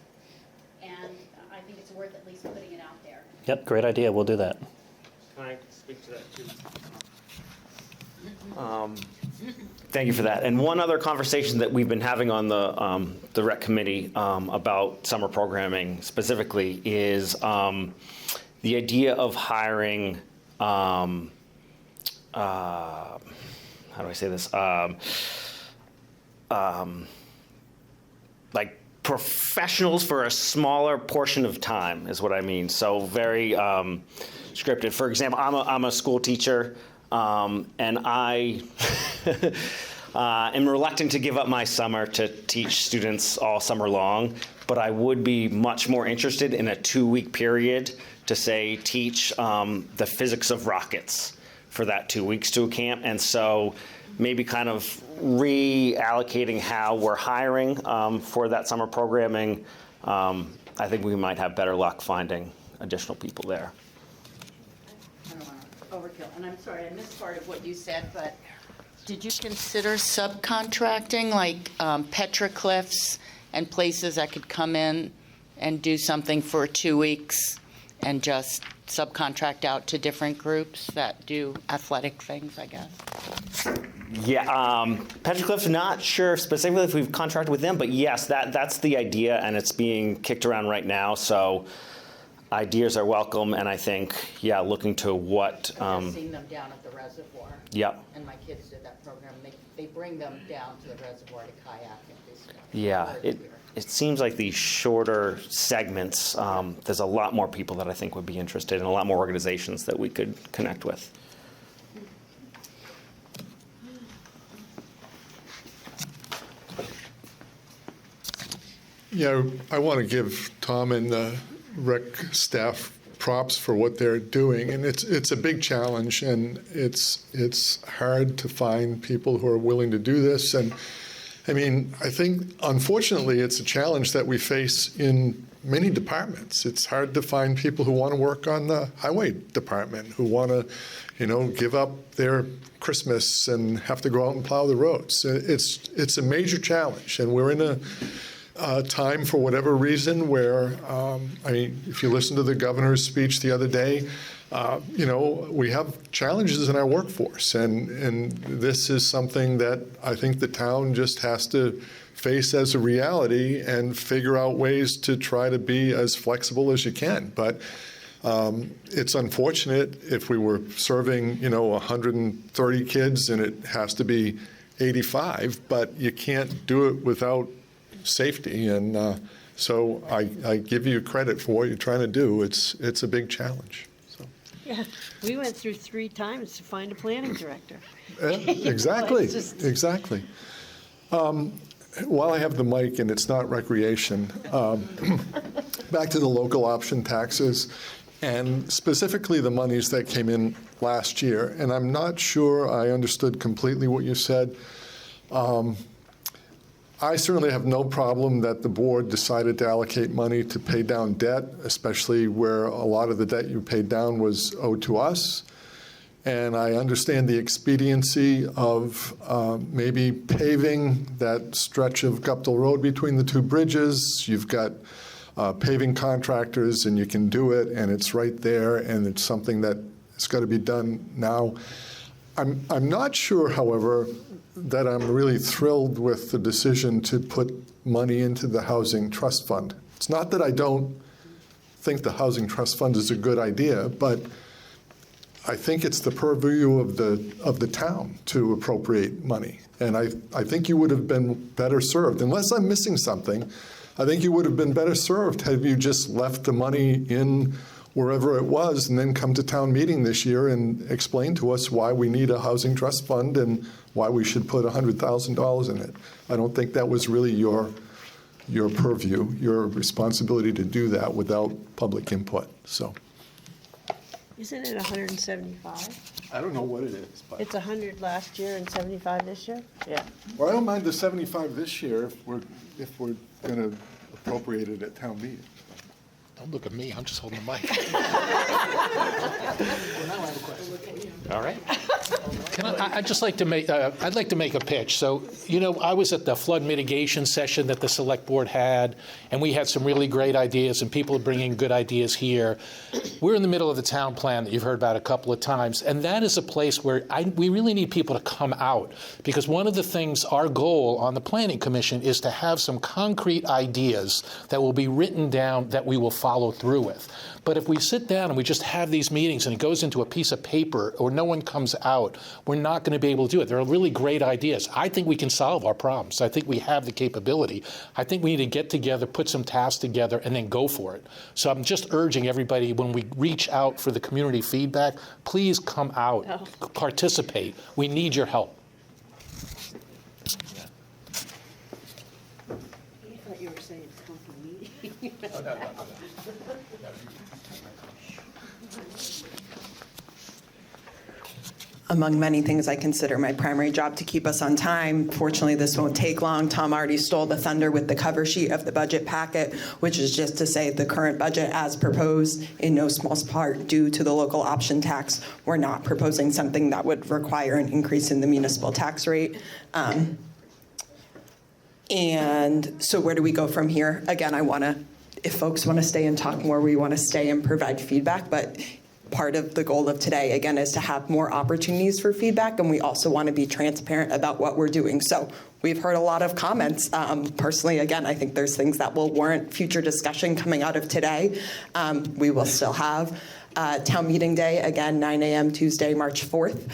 and I think it's worth at least putting it out there. Yep, great idea. We'll do that. Can I speak to that too? Thank you for that. And one other conversation that we've been having on the rec committee about summer programming specifically is the idea of hiring. How do I say this? Like professionals for a smaller portion of time is what I mean. So very scripted. For example, I'm a school teacher, and I am reluctant to give up my summer to teach students all summer long, but I would be much more interested in a 2-week period to say teach the physics of rockets for that 2 weeks to a camp. And so maybe kind of reallocating how we're hiring for that summer programming. I think we might have better luck finding additional people there. I don't want to overkill, and I'm sorry, I missed part of what you said, but did you consider subcontracting, like petroglyphs and places that could come in and do something for 2 weeks and just subcontract out to different groups that do athletic things, I guess? Yeah, Petroglyphs, not sure specifically if we've contracted with them, but yes, that's the idea, and it's being kicked around right now. So ideas are welcome, and I think, yeah, looking to what. I've just seen them down at the reservoir. Yep. And my kids did that program. They bring them down to the reservoir to kayak and do stuff. Yeah, it seems like these shorter segments, there's a lot more people that I think would be interested, and a lot more organizations that we could connect with. Yeah, I want to give Tom and the rec staff props for what they're doing, and it's a big challenge, and it's hard to find people who are willing to do this. And I mean, I think unfortunately it's a challenge that we face in many departments. It's hard to find people who want to work on the highway department, who want to, give up their Christmas and have to go out and plow the roads. It's a major challenge, and we're in a time, for whatever reason, where, if you listen to the governor's speech the other day, we have challenges in our workforce, and this is something that I think the town just has to face as a reality and figure out ways to try to be as flexible as you can. But it's unfortunate if we were serving, 130 kids and it has to be 85, but you can't do it without safety. And so I give you credit for what you're trying to do. It's a big challenge. So. Yeah, we went through 3 times to find a planning director. Exactly, exactly. While I have the mic and it's not recreation, back to the local option taxes, and specifically the monies that came in last year. And I'm not sure I understood completely what you said. I certainly have no problem that the board decided to allocate money to pay down debt, especially where a lot of the debt you paid down was owed to us. And I understand the expediency of maybe paving that stretch of Guptill Road between the 2 bridges. You've got paving contractors, and you can do it, and it's right there, and it's something that has got to be done now. I'm not sure, however, that I'm really thrilled with the decision to put money into the Housing Trust Fund. It's not that I don't think the Housing Trust Fund is a good idea, but I think it's the purview of the town to appropriate money. And I think you would have been better served, unless I'm missing something, I think you would have been better served had you just left the money in wherever it was and then come to town meeting this year and explain to us why we need a housing trust fund and why we should put $100,000 in it. I don't think that was really your purview, your responsibility to do that without public input. So. Isn't it 175? I don't know what it is, but It's 100 last year and 75 this year? Yeah. well, I don't mind the 75 this year if we're going to appropriate it at town meeting. Don't look at me, I'm just holding the mic. All right. I'd just like to make, I'd like to make a pitch. So, I was at the flood mitigation session that the select board had, and we had some really great ideas, and people are bringing good ideas here. We're in the middle of the town plan that you've heard about a couple of times, and that is a place where we really need people to come out, because one of the things, our goal on the Planning Commission is to have some concrete ideas that will be written down that we will follow through with. But if we sit down and we just have these meetings and it goes into a piece of paper or no one comes out, we're not going to be able to do it. There are really great ideas. I think we can solve our problems. I think we have the capability. I think we need to get together, put some tasks together, and then go for it. So I'm just urging everybody, when we reach out for the community feedback, please come out, participate. We need your help. I thought you were saying come from me. Among many things, I consider my primary job to keep us on time. Fortunately, this won't take long. Tom already stole the thunder with the cover sheet of the budget packet, which is just to say the current budget as proposed, in no small part due to the local option tax. We're not proposing something that would require an increase in the municipal tax rate. And so where do we go from here? Again, if folks want to stay and talk more, we want to stay and provide feedback, but part of the goal of today, again, is to have more opportunities for feedback, and we also want to be transparent about what we're doing. So we've heard a lot of comments. Personally, again, I think there's things that will warrant future discussion coming out of today. We will still have town meeting day, again, 9 a.m. Tuesday, March 4th.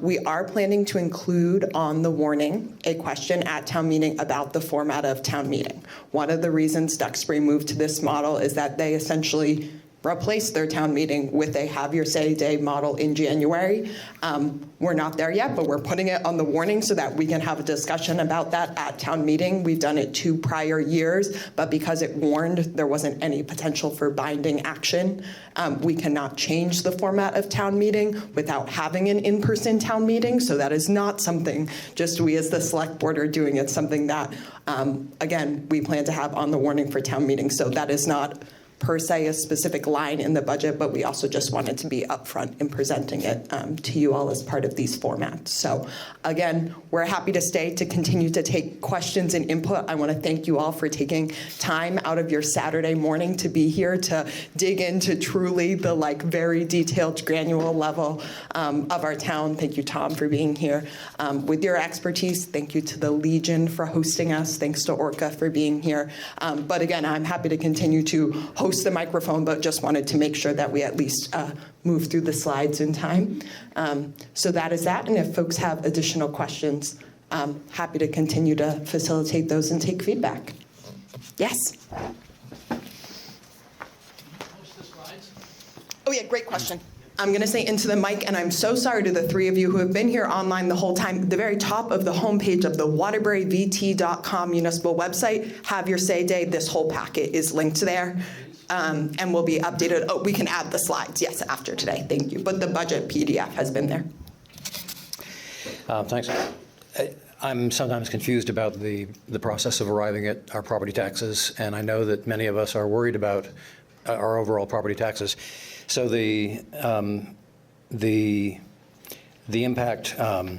We are planning to include on the warning a question at town meeting about the format of town meeting. One of the reasons Duxbury moved to this model is that they essentially replace their town meeting with a have your say day model in January. We're not there yet, but we're putting it on the warning so that we can have a discussion about that at town meeting. We've done it 2 prior years, but because it warned there wasn't any potential for binding action, we cannot change the format of town meeting without having an in-person town meeting. So that is not something just we as the select board are doing. It's something that, again, we plan to have on the warning for town meeting. So that is not per se a specific line in the budget, but we also just wanted to be upfront in presenting it to you all as part of these formats. So again, we're happy to stay to continue to take questions and input. I want to thank you all for taking time out of your Saturday morning to be here to dig into truly the very detailed granular level of our town. Thank you, Tom, for being here. With your expertise, thank you to the Legion for hosting us. Thanks to Orca for being here. But again, I'm happy to continue to host the microphone, but just wanted to make sure that we at least move through the slides in time. So that is that, and if folks have additional questions, happy to continue to facilitate those and take feedback. Yes? Oh yeah, great question. I'm going to say into the mic, and I'm so sorry to the 3 of you who have been here online the whole time. The very top of the homepage of the waterburyvt.com municipal website, Have Your Say Day, this whole packet is linked there. And will be updated. Oh, we can add the slides, yes, after today. Thank you. But the budget PDF has been there. Thanks. I'm sometimes confused about the process of arriving at our property taxes, and I know that many of us are worried about our overall property taxes. So the impact of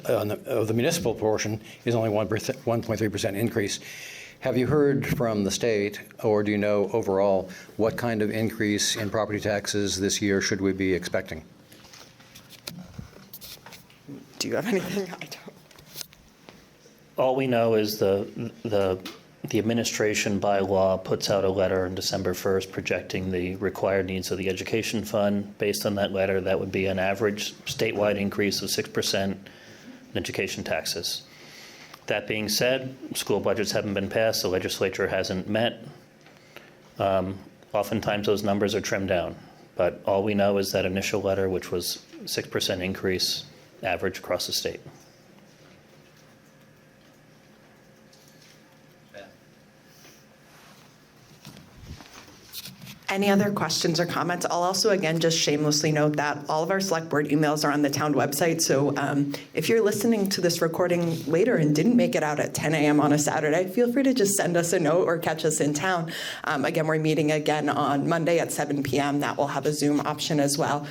the municipal portion is only 1.3% increase. Have you heard from the state, or do you know overall what kind of increase in property taxes this year should we be expecting? Do you have anything? I don't. All we know is the administration by law puts out a letter on December 1st projecting the required needs of the education fund. Based on that letter, that would be an average statewide increase of 6% in education taxes. That being said, school budgets haven't been passed, the legislature hasn't met. Oftentimes those numbers are trimmed down, but all we know is that initial letter, which was 6% increase average across the state. Any other questions or comments? I'll also, again, just shamelessly note that all of our select board emails are on the town website. So if you're listening to this recording later and didn't make it out at 10 a.m. on a Saturday, feel free to just send us a note or catch us in town. Again, we're meeting again on Monday at 7 p.m. That will have a Zoom option as well.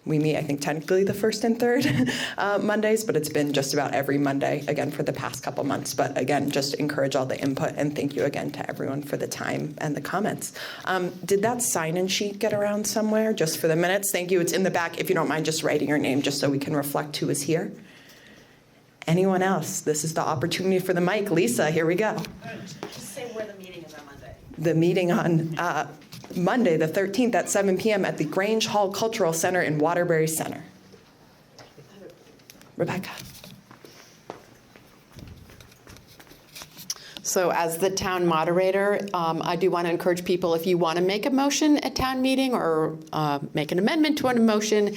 We meet, I think, technically the first and third Mondays, but it's been just about every Monday, again, for the past couple months. But again, just encourage all the input, and thank you again to everyone for the time and the comments. Did that sign-in sheet get around somewhere, just for the minutes? Thank you. It's in the back. If you don't mind just writing your name, just so we can reflect who is here. Anyone else? This is the opportunity for the mic. Lisa, here we go. Just say where the meeting is on Monday. The meeting on Monday, the 13th at 7 p.m. at the Grange Hall Cultural Center in Waterbury Center. Rebecca. So as the town moderator, I do want to encourage people, if you want to make a motion at town meeting or make an amendment to a motion,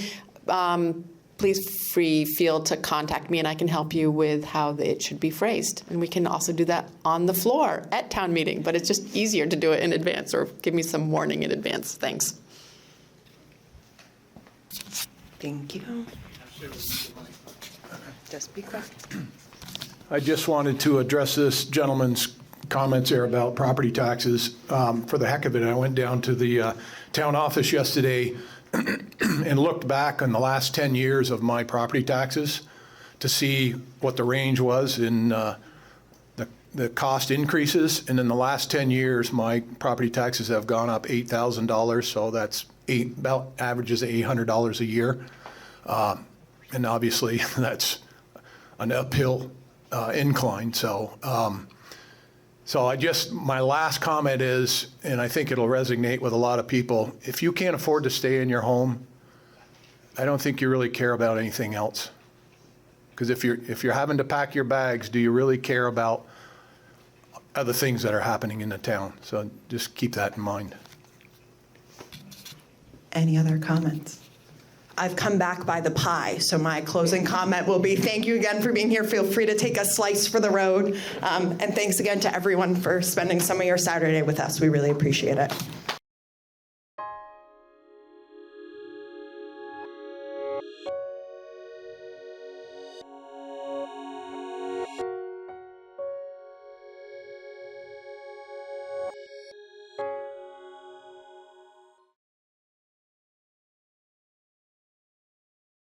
please feel to contact me and I can help you with how it should be phrased. And we can also do that on the floor at town meeting, but it's just easier to do it in advance, or give me some warning in advance. Thanks. Thank you. Just be quick. I just wanted to address this gentleman's comments here about property taxes. For the heck of it, I went down to the town office yesterday and looked back on the last 10 years of my property taxes to see what the range was in the cost increases. And in the last 10 years, my property taxes have gone up $8,000. So that's about averages $800 a year. And obviously that's an uphill incline. So my last comment is, and I think it'll resonate with a lot of people, if you can't afford to stay in your home, I don't think you really care about anything else. Because if you're having to pack your bags, do you really care about other things that are happening in the town? So just keep that in mind. Any other comments? I've come back by the pie, so my closing comment will be thank you again for being here. Feel free to take a slice for the road. And thanks again to everyone for spending some of your Saturday with us. We really appreciate it.